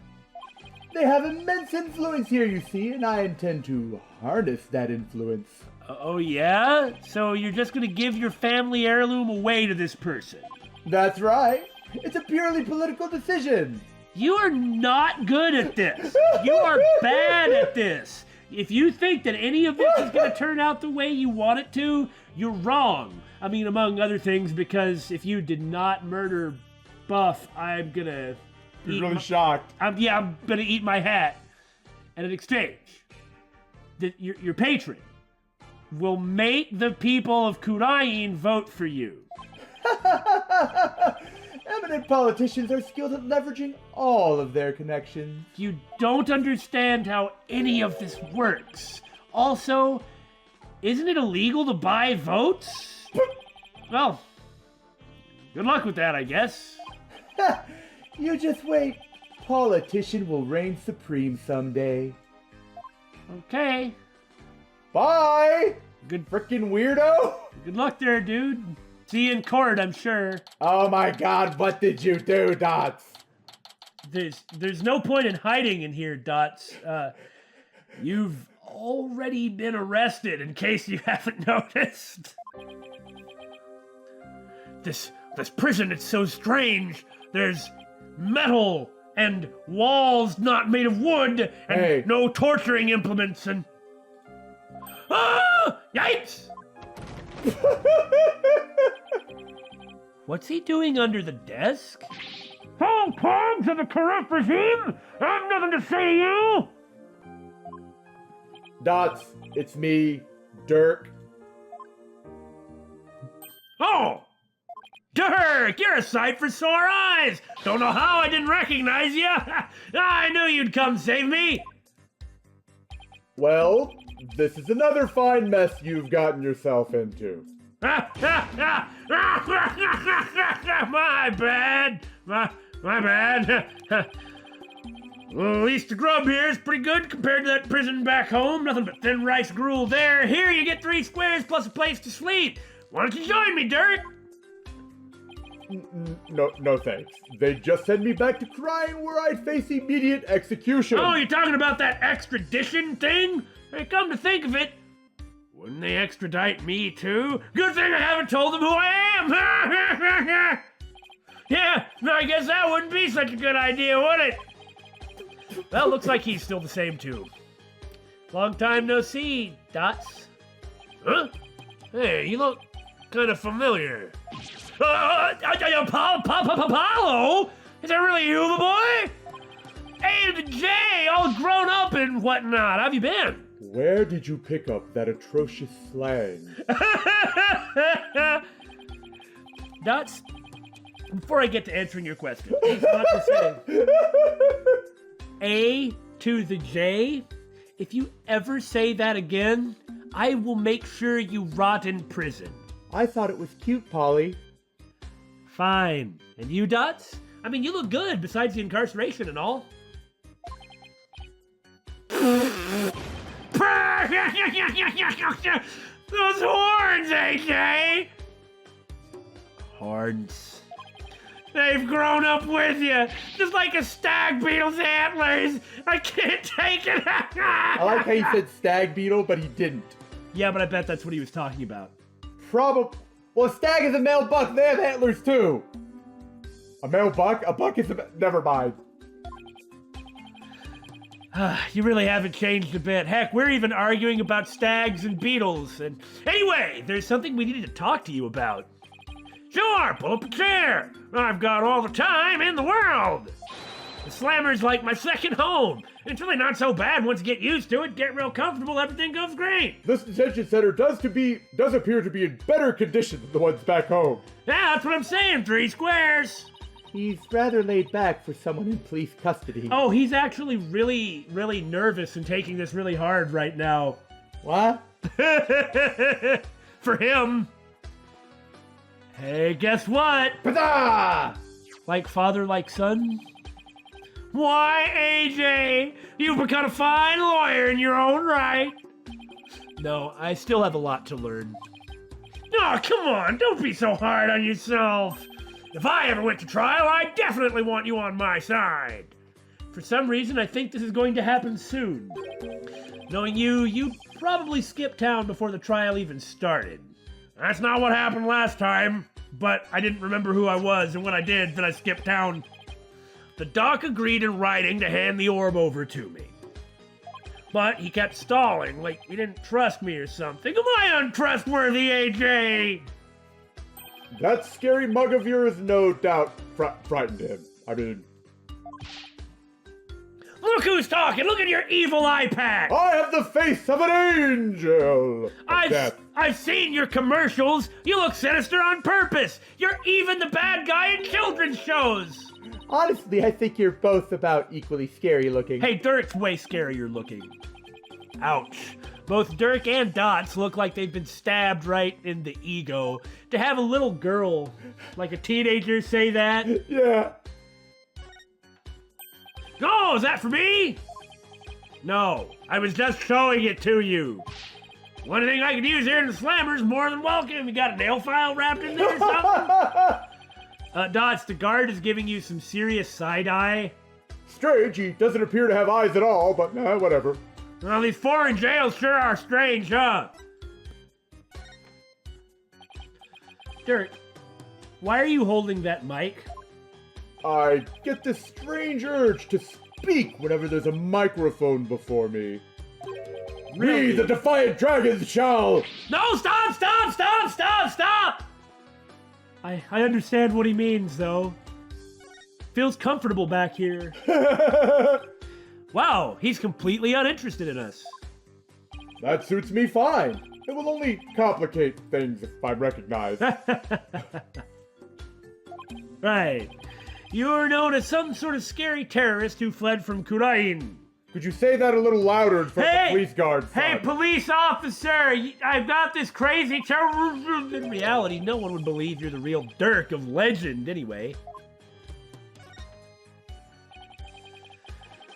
They have immense influence here, you see, and I intend to harness that influence. Oh, yeah? So you're just gonna give your family heirloom away to this person? That's right. It's a purely political decision. You are not good at this. You are bad at this. If you think that any of this is going to turn out the way you want it to, you're wrong. I mean, among other things, because if you did not murder Buff, I'm going to... You're really shocked. I'm going to eat my hat. And in exchange, your patron will make the people of Kurain vote for you. Eminent politicians are skilled at leveraging all of their connections. You don't understand how any of this works. Also, isn't it illegal to buy votes? Well, good luck with that, I guess. You just wait. Politician will reign supreme someday. Okay. Bye! Good frickin' weirdo! Good luck there, dude. See you in court, I'm sure. Oh my god, what did you do, Datz? There's no point in hiding in here, Datz. You've already been arrested, in case you haven't noticed. This prison, it's so strange. There's metal and walls not made of wood and no torturing implements and... Ah! Yikes! What's he doing under the desk? Oh, cogs of a corrupt regime! I've nothing to say to you! Datz, it's me, Dhurke. Oh! Dhurke, you're a sight for sore eyes! Don't know how I didn't recognize you! I knew you'd come save me! Well, this is another fine mess you've gotten yourself into. My bad! My bad! Well, at least the grub here is pretty good compared to that prison back home. Nothing but thin rice gruel there. Here you get 3 squares plus a place to sleep. Why don't you join me, Dhurke? No thanks. They just sent me back to Crying where I'd face immediate execution. Oh, you're talking about that extradition thing? Hey, come to think of it, wouldn't they extradite me too? Good thing I haven't told them who I am! Yeah, no, I guess that wouldn't be such a good idea, would it? Well, looks like he's still the same too. Long time no see, Datz. Huh? Hey, you look kind of familiar. Apollo? Is that really you, my boy? A to the J, all grown up and whatnot. How have you been? Where did you pick up that atrocious slang? Datz, before I get to answering your question, it's not to say A to the J. If you ever say that again, I will make sure you rot in prison. I thought it was cute, Polly. Fine. And you, Datz? I mean, you look good besides the incarceration and all. Those horns, AJ! Horns. They've grown up with you, just like a stag beetle's antlers. I can't take it. I like how he said stag beetle, but he didn't. Yeah, but I bet that's what he was talking about. Probably. Well, a stag is a male buck. They have antlers too. A male buck? A buck is a... Never mind. You really haven't changed a bit. Heck, we're even arguing about stags and beetles. And anyway, there's something we needed to talk to you about. Sure, pull up a chair. I've got all the time in the world. The Slammer's like my second home. It's really not so bad once you get used to it, get real comfortable, everything goes great. This detention center does appear to be in better condition than the ones back home. Yeah, that's what I'm saying, 3 squares. He's rather laid back for someone in police custody. Oh, he's actually really, really nervous and taking this really hard right now. What? For him. Hey, guess what? Huzzah! Like father, like son? Why, AJ, you've become a fine lawyer in your own right. No, I still have a lot to learn. Oh, come on, don't be so hard on yourself. If I ever went to trial, I definitely want you on my side. For some reason, I think this is going to happen soon. Knowing you, you'd probably skip town before the trial even started. That's not what happened last time, but I didn't remember who I was, and when I did, then I skipped town. The doc agreed in writing to hand the orb over to me. But he kept stalling, like he didn't trust me or something. Am I untrustworthy, AJ? That scary mug of yours no doubt frightened him. I mean... Look who's talking! Look at your evil eye patch! I have the face of an angel! I've seen your commercials! You look sinister on purpose! You're even the bad guy in children's shows! Honestly, I think you're both about equally scary looking. Hey, Dhurke's way scarier looking. Ouch. Both Dhurke and Datz look like they've been stabbed right in the ego. To have a little girl, like a teenager, say that? Yeah. Oh, is that for me? No, I was just showing it to you. One thing I could use here in the Slammer's more than welcome. You got a nail file wrapped in there or something? Datz, the guard is giving you some serious side-eye. Strange, he doesn't appear to have eyes at all, but whatever. Well, these foreign jails sure are strange, huh? Dhurke, why are you holding that mic? I get this strange urge to speak whenever there's a microphone before me. Really? We, the defiant dragons, shall... No, stop! I understand what he means, though. Feels comfortable back here. Wow, he's completely uninterested in us. That suits me fine. It will only complicate things if I'm recognized. Right. You're known as some sort of scary terrorist who fled from Kurain. Could you say that a little louder in front of the police guard, son? Hey, police officer! I've got this crazy terror. In reality, no one would believe you're the real Dhurke of legend, anyway.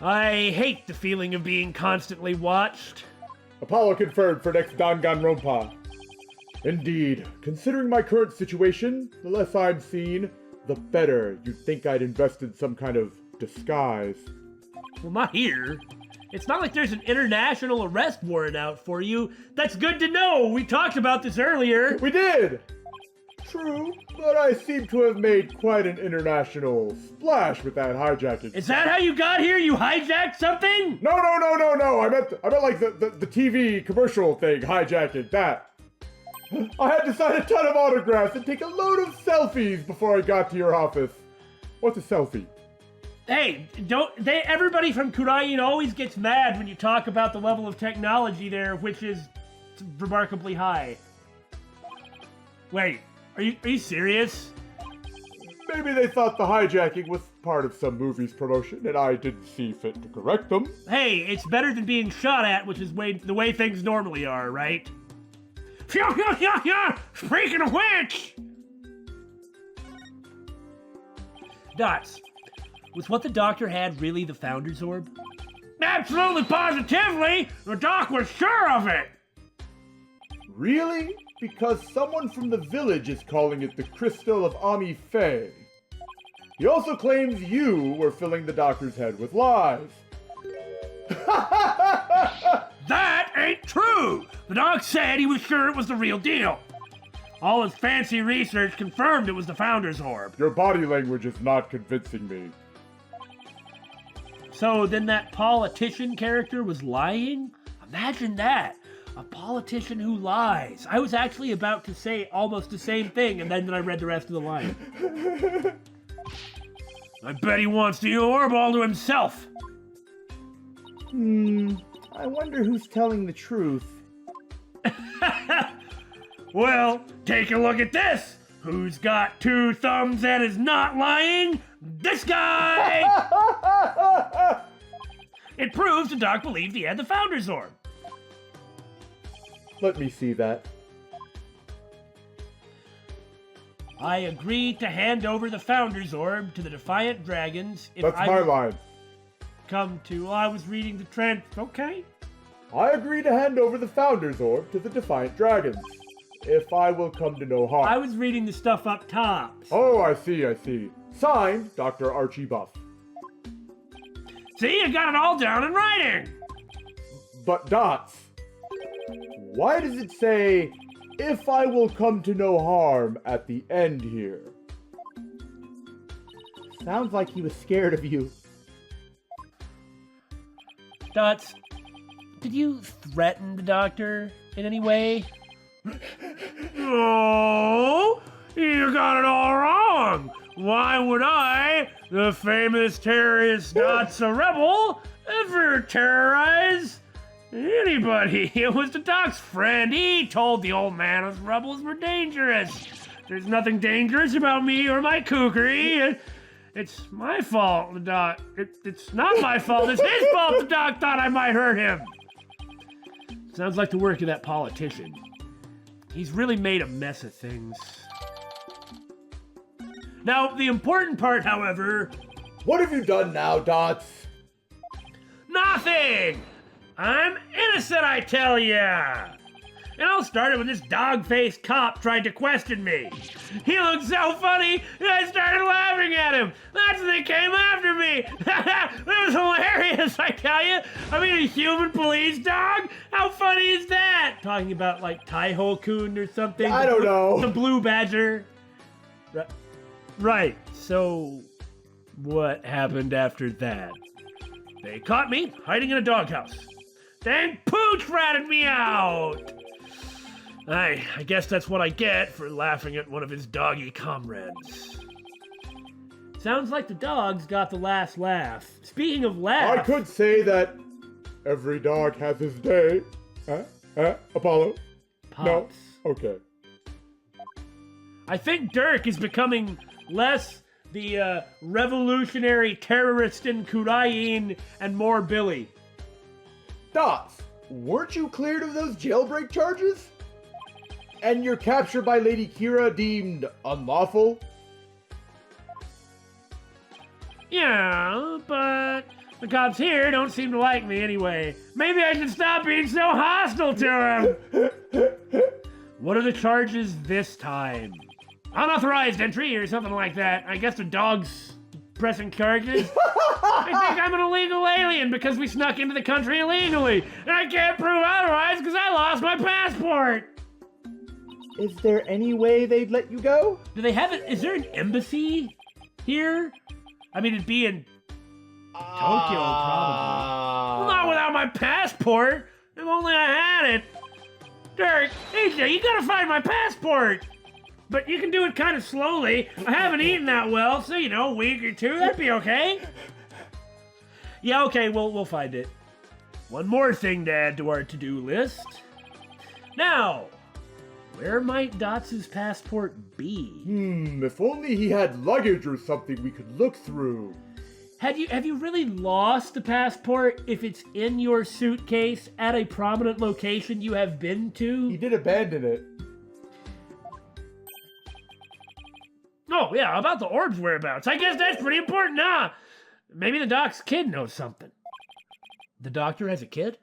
I hate the feeling of being constantly watched. Apollo confirmed for next Danganronpa. Indeed, considering my current situation, the less I'm seen, the better. You'd think I'd invested some kind of disguise. Well, not here. It's not like there's an international arrest warrant out for you. That's good to know. We talked about this earlier. We did! True, but I seem to have made quite an international splash with that hijacking. Is that how you got here? You hijacked something? No. I meant like the TV commercial thing, hijacking, that. I had to sign a ton of autographs and take a load of selfies before I got to your office. What's a selfie? Hey, everybody from Kurain always gets mad when you talk about the level of technology there, which is remarkably high. Wait, are you serious? Maybe they thought the hijacking was part of some movie's promotion and I didn't see fit to correct them. Hey, it's better than being shot at, which is the way things normally are, right? Speaking of which! Datz, was what the doctor had really the Founder's Orb? Absolutely positively! The doc was sure of it! Really? Because someone from the village is calling it the Crystal of Ami Faye. He also claims you were filling the doctor's head with lies. That ain't true! The doc said he was sure it was the real deal. All his fancy research confirmed it was the Founder's Orb. Your body language is not convincing me. So then that politician character was lying? Imagine that. A politician who lies. I was actually about to say almost the same thing, and then I read the rest of the line. I bet he wants the orb all to himself. I wonder who's telling the truth. Well, take a look at this. Who's got two thumbs and is not lying? This guy! It proves the doc believed he had the Founder's Orb. Let me see that. I agreed to hand over the Founder's Orb to the Defiant Dragons if That's my line. Come to... I was reading the trend. Okay. I agree to hand over the Founder's Orb to the Defiant Dragons, if I will come to no harm. I was reading the stuff up top. Oh, I see. Signed, Dr. Archie Buff. See, I got it all down in writing. But Datz, why does it say, if I will come to no harm at the end here? Sounds like he was scared of you. Datz, did you threaten the doctor in any way? No, you got it all wrong. Why would I, the famous terrorist Datz a rebel, ever terrorize anybody? It was the doc's friend. He told the old man us rebels were dangerous. There's nothing dangerous about me or my kookery. It's my fault, the doc. It's not my fault. It's his fault the doc thought I might hurt him. Sounds like the work of that politician. He's really made a mess of things. Now, the important part, however... What have you done now, Datz? Nothing! I'm innocent, I tell ya! It all started when this dog-faced cop tried to question me. He looked so funny that I started laughing at him. That's when they came after me. It was hilarious, I tell you. I mean, a human police dog? How funny is that? Talking about like Tai-Ho-kun or something. I don't know. The blue badger. Right, so what happened after that? They caught me hiding in a doghouse. Then Pooch ratted me out. I guess that's what I get for laughing at one of his doggy comrades. Sounds like the dogs got the last laugh. Speaking of laugh... I could say that every dog has his day. Apollo? Pops. No? Okay. I think Dhurke is becoming less the revolutionary terrorist in Kurain and more Billy. Datz, weren't you cleared of those jailbreak charges? And your capture by Lady Kira deemed unlawful? Yeah, but the cops here don't seem to like me anyway. Maybe I should stop being so hostile to them. What are the charges this time? Unauthorized entry or something like that. I guess the dog's pressing charges. I think I'm an illegal alien because we snuck into the country illegally. And I can't prove otherwise because I lost my passport. Is there any way they'd let you go? Do they have it? Is there an embassy here? I mean, it'd be in Tokyo, probably. Well, not without my passport. If only I had it. Dhurke, AJ, you gotta find my passport. But you can do it kind of slowly. I haven't eaten that well, so you know, a week or two, that'd be okay. Yeah, okay, we'll find it. One more thing to add to our to-do list. Now, where might Datz's passport be? If only he had luggage or something we could look through. Have you really lost the passport if it's in your suitcase at a prominent location you have been to? He did abandon it. Oh, yeah, about the orb's whereabouts. I guess that's pretty important, huh? Maybe the doc's kid knows something. The doctor has a kid?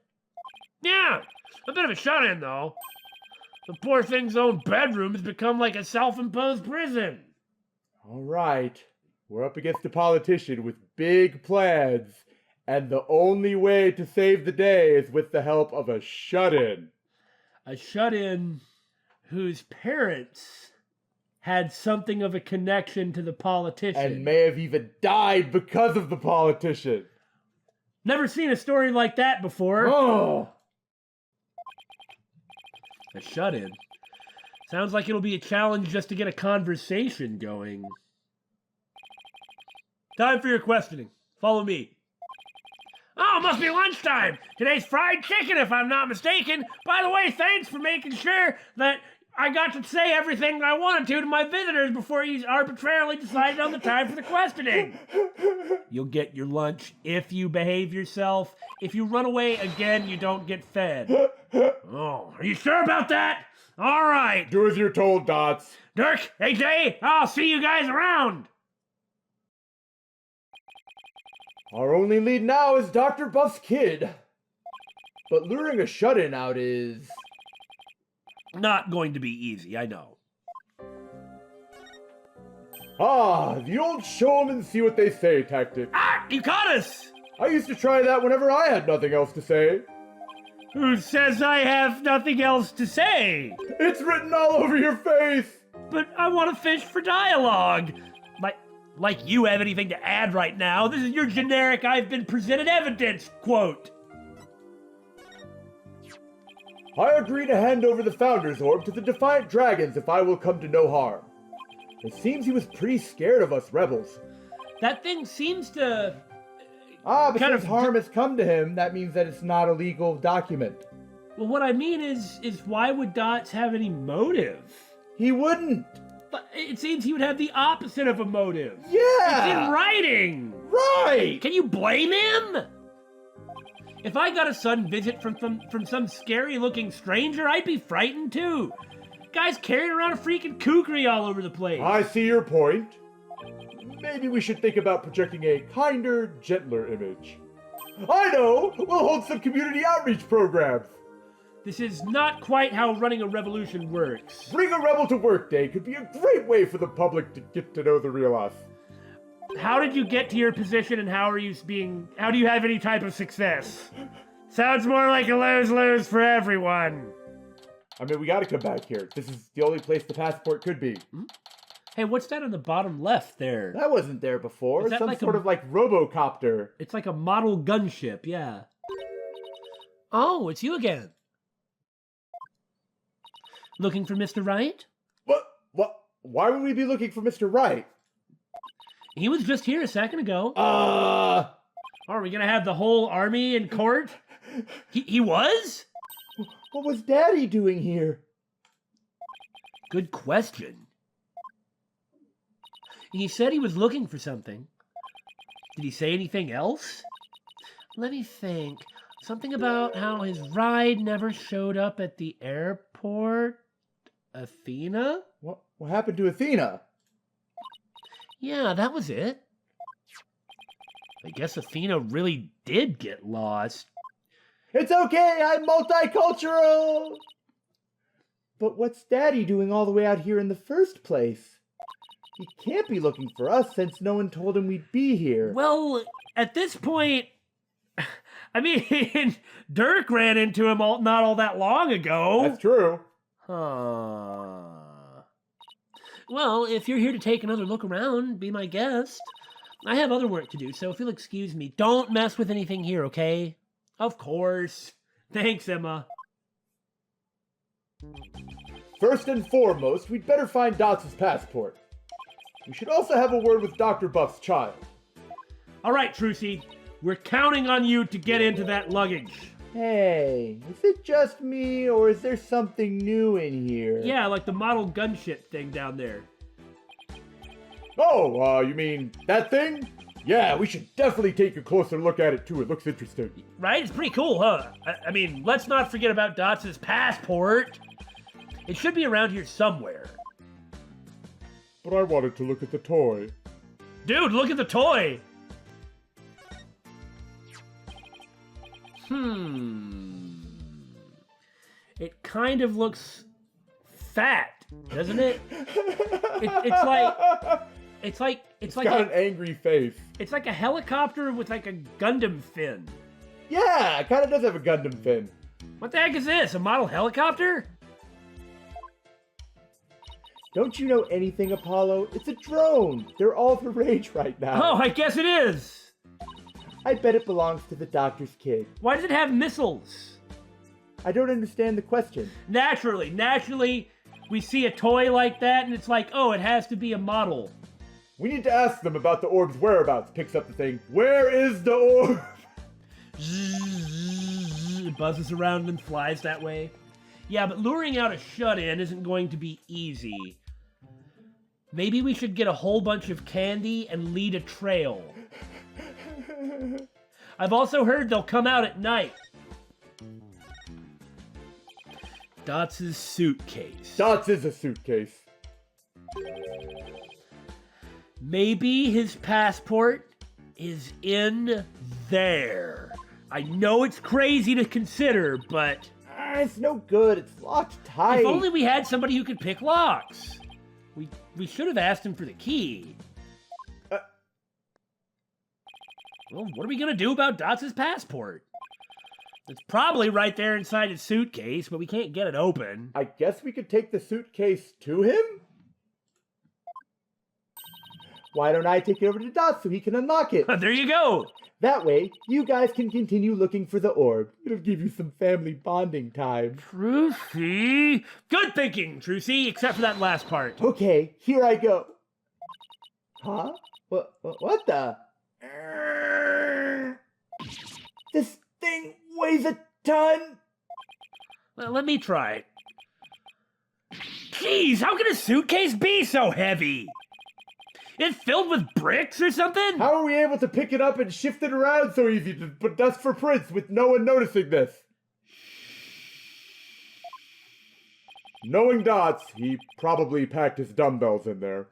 Yeah, a bit of a shut-in, though. The poor thing's own bedroom has become like a self-imposed prison. All right. We're up against a politician with big plans, and the only way to save the day is with the help of a shut-in. A shut-in whose parents had something of a connection to the politician. And may have even died because of the politician. Never seen a story like that before. Oh! A shut-in. Sounds like it'll be a challenge just to get a conversation going. Time for your questioning. Follow me. Oh, it must be lunchtime. Today's fried chicken, if I'm not mistaken. By the way, thanks for making sure that I got to say everything I wanted to my visitors before you arbitrarily decided on the time for the questioning. You'll get your lunch if you behave yourself. If you run away again, you don't get fed. Oh, are you sure about that? All right. Do as you're told, Datz. Dhurke, AJ, I'll see you guys around. Our only lead now is Dr. Buff's kid. But luring a shut-in out is... Not going to be easy, I know. The old show 'em and see what they say tactic. Ah, you caught us! I used to try that whenever I had nothing else to say. Who says I have nothing else to say? It's written all over your face! But I want to fish for dialogue. Like you have anything to add right now. This is your generic I've been presented evidence quote. I agree to hand over the Founder's Orb to the Defiant Dragons if I will come to no harm. It seems he was pretty scared of us rebels. That thing seems to... But since harm has come to him, that means that it's not a legal document. Well, what I mean is why would Datz have any motive? He wouldn't. But it seems he would have the opposite of a motive. Yeah! It's in writing! Right! Can you blame him? If I got a sudden visit from some scary-looking stranger, I'd be frightened too. Guy's carrying around a freaking kukri all over the place. I see your point. Maybe we should think about projecting a kinder, gentler image. I know! We'll hold some community outreach programs. This is not quite how running a revolution works. Bring a rebel to work day could be a great way for the public to get to know the real us. How did you get to your position and how do you have any type of success? Sounds more like a lose-lose for everyone. I mean, we gotta come back here. This is the only place the passport could be. Hey, what's that on the bottom left there? That wasn't there before. Is that Some like sort of like Robocopter. It's like a model gunship, yeah. Oh, it's you again. Looking for Mr. Wright? What? Why would we be looking for Mr. Wright? He was just here a second ago. Are we gonna have the whole army in court? He was? What was Daddy doing here? Good question. He said he was looking for something. Did he say anything else? Let me think. Something about how his ride never showed up at the airport? Athena? What happened to Athena? Yeah, that was it. I guess Athena really did get lost. It's okay, I'm multicultural! But what's Daddy doing all the way out here in the first place? He can't be looking for us since no one told him we'd be here. Well, at this point, I mean, Dhurke ran into him not all that long ago. That's true. Well, if you're here to take another look around, be my guest. I have other work to do, so if you'll excuse me, don't mess with anything here, okay? Of course. Thanks, Emma. First and foremost, we'd better find Datz's passport. We should also have a word with Dr. Buff's child. All right, Trucy. We're counting on you to get into that luggage. Hey, is it just me, or is there something new in here? Yeah, like the model gunship thing down there. Oh, you mean that thing? Yeah, we should definitely take a closer look at it too. It looks interesting. Right? It's pretty cool, huh? I mean, let's not forget about Datz's passport. It should be around here somewhere. But I wanted to look at the toy. Dude, look at the toy! It kind of looks fat, doesn't it? It's like got an angry face. It's like a helicopter with like a Gundam fin. Yeah, it kind of does have a Gundam fin. What the heck is this? A model helicopter? Don't you know anything, Apollo? It's a drone. They're all the rage right now. Oh, I guess it is. I bet it belongs to the doctor's kid. Why does it have missiles? I don't understand the question. Naturally, we see a toy like that and it's like, oh, it has to be a model. We need to ask them about the orb's whereabouts. Picks up the thing. Where is the orb? It buzzes around and flies that way. Yeah, but luring out a shut-in isn't going to be easy. Maybe we should get a whole bunch of candy and lead a trail. I've also heard they'll come out at night. Datz's suitcase. Datz is a suitcase. Maybe his passport is in there. I know it's crazy to consider, but... It's no good. It's locked tight. If only we had somebody who could pick locks. We should have asked him for the key. Well, what are we going to do about Datz's passport? It's probably right there inside his suitcase, but we can't get it open. I guess we could take the suitcase to him? Why don't I take it over to Datz so he can unlock it? There you go. That way, you guys can continue looking for the orb. It'll give you some family bonding time. Trucy. Good thinking, Trucy, except for that last part. Okay, here I go. Huh? What the? This thing weighs a ton? Well, let me try it. Jeez, how can a suitcase be so heavy? It filled with bricks or something? How are we able to pick it up and shift it around so easy to put dust for prints with no one noticing this? Knowing Datz, he probably packed his dumbbells in there.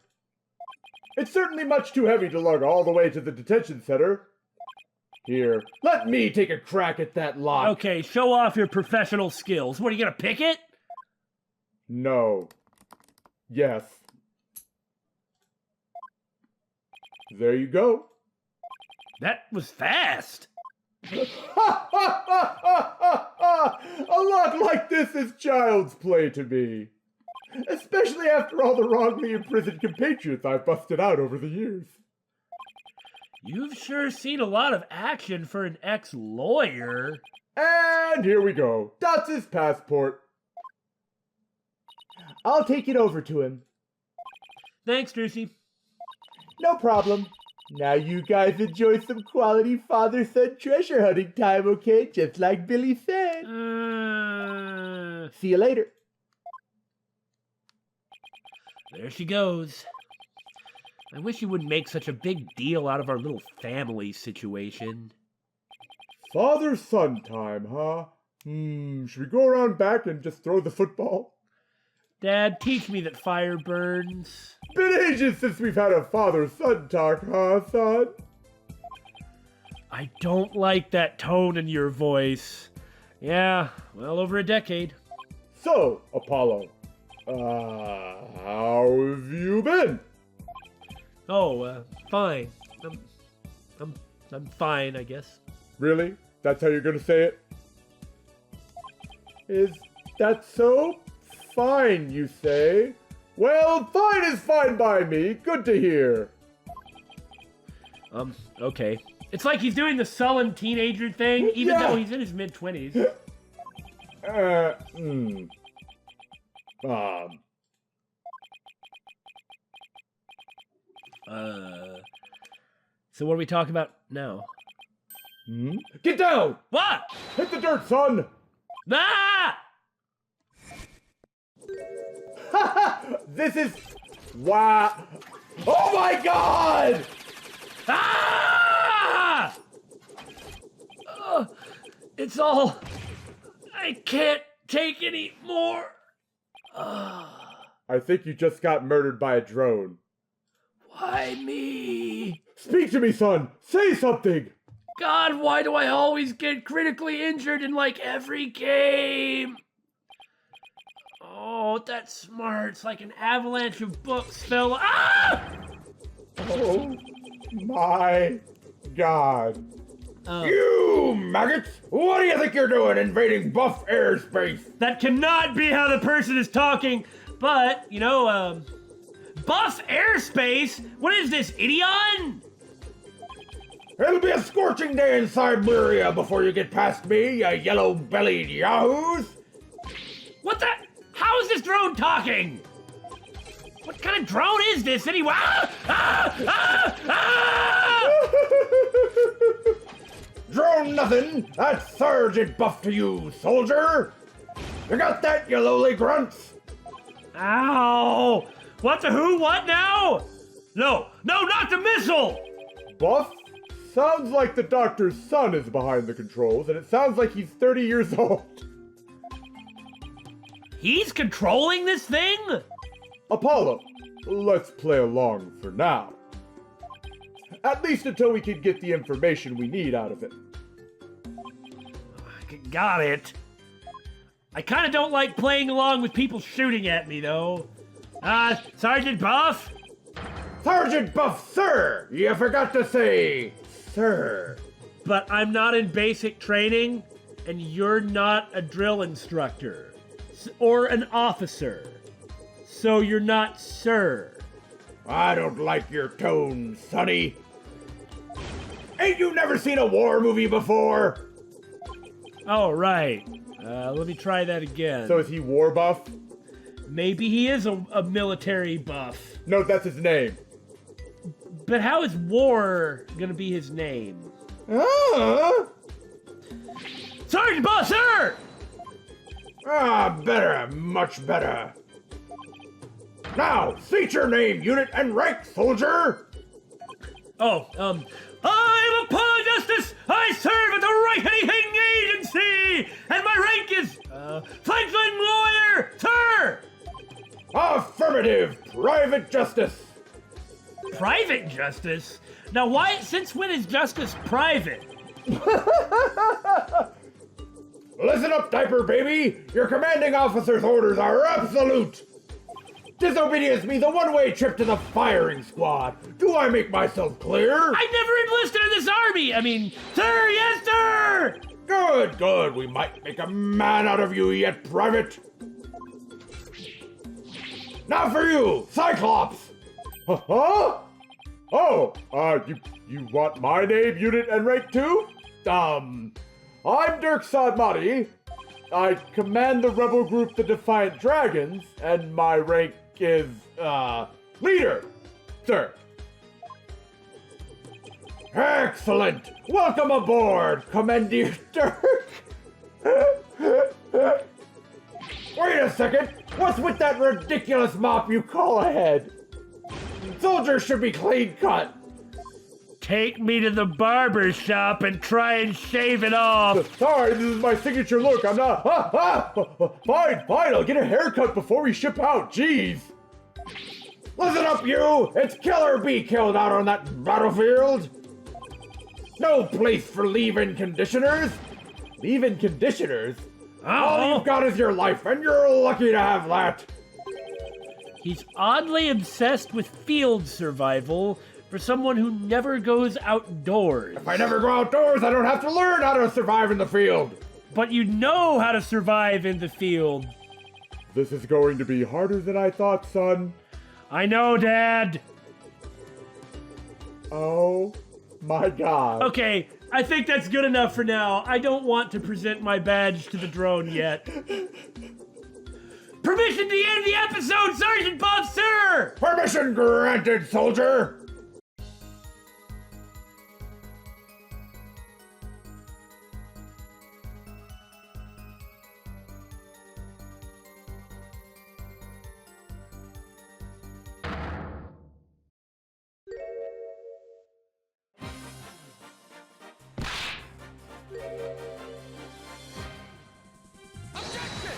It's certainly much too heavy to lug all the way to the detention center. Here, let me take a crack at that lock. Okay, show off your professional skills. What, are you gonna pick it? No. Yes. There you go. That was fast. A lock like this is child's play to me. Especially after all the wrongly imprisoned compatriots I've busted out over the years. You've sure seen a lot of action for an ex-lawyer. And here we go. Datz's passport. I'll take it over to him. Thanks, Drusy. No problem. Now you guys enjoy some quality father-son treasure hunting time, okay? Just like Billy said. See you later. There she goes. I wish you wouldn't make such a big deal out of our little family situation. Father-son time, huh? Should we go around back and just throw the football? Dad, teach me that fire burns. Been ages since we've had a father-son talk, huh, son? I don't like that tone in your voice. Yeah, well over a decade. So, Apollo, how have you been? Oh, fine. I'm fine, I guess. Really? That's how you're gonna say it? Is that so? Fine, you say? Well, fine is fine by me. Good to hear. Okay. It's like he's doing the sullen teenager thing, even though he's in his mid-20s. So what are we talking about now? Get down! What? Hit the dirt, son! Ah! This is... Wow. Oh my god! Ah! It's all... I can't take any more. I think you just got murdered by a drone. Why me? Speak to me, son! Say something! God, why do I always get critically injured in like every game? Oh, that smarts like an avalanche of books fell. Ah! Oh my god. You maggots! What do you think you're doing invading buff airspace? That cannot be how the person is talking, but, you know, buff airspace? What is this, Idion? It'll be a scorching day in Siberia before you get past me, you yellow-bellied yahoos! What the? How is this drone talking? What kind of drone is this anyway? Ah! Ah! Ah! Ah! Drone nothing! That's Sergeant Buff to you, soldier! You got that, you lowly grunts? Ow! What the who? What now? No, not the missile! Buff? Sounds like the doctor's son is behind the controls, and it sounds like he's 30 years old. He's controlling this thing? Apollo, let's play along for now. At least until we can get the information we need out of it. Got it. I kind of don't like playing along with people shooting at me, though. Sergeant Buff? Sergeant Buff, sir! You forgot to say, sir. But I'm not in basic training, and you're not a drill instructor. Or an officer. So you're not sir. I don't like your tone, sonny. Ain't you never seen a war movie before? Oh, right. Let me try that again. So is he war buff? Maybe he is a military buff. No, that's his name. But how is war gonna be his name? Sergeant Buff, sir! Better, much better. Now, state your name, unit, and rank, soldier! I'm Apollo Justice! I serve at the Right-Hitting Agency! And my rank is, fledgling lawyer, sir! Affirmative, Private Justice! Private justice? Now since when is justice private? Listen up, diaper baby! Your commanding officer's orders are absolute! Disobedience means a one-way trip to the firing squad. Do I make myself clear? I never enlisted in this army! I mean, sir, yes, sir! Good, good. We might make a man out of you yet, Private. Now for you, Cyclops! Huh? Oh, you want my name, unit, and rank too? I'm Dhurke Sadmati. I command the rebel group, the Defiant Dragons, and my rank is, leader, sir. Excellent! Welcome aboard, Commander Dhurke! Wait a second! What's with that ridiculous mop you call a head? Soldiers should be clean cut! Take me to the barber shop and try and shave it off. Sorry, this is my signature look. I'm not. Fine, I'll get a haircut before we ship out. Jeez. Listen up, you! It's kill or be killed out on that battlefield! No place for leave-in conditioners! Leave-in conditioners? All you've got is your life, and you're lucky to have that! He's oddly obsessed with field survival for someone who never goes outdoors. If I never go outdoors, I don't have to learn how to survive in the field! But you know how to survive in the field. This is going to be harder than I thought, son. I know, Dad. Oh my God. Okay, I think that's good enough for now. I don't want to present my badge to the drone yet. Permission to end the episode, Sergeant Bob, sir! Permission granted, soldier! Objection!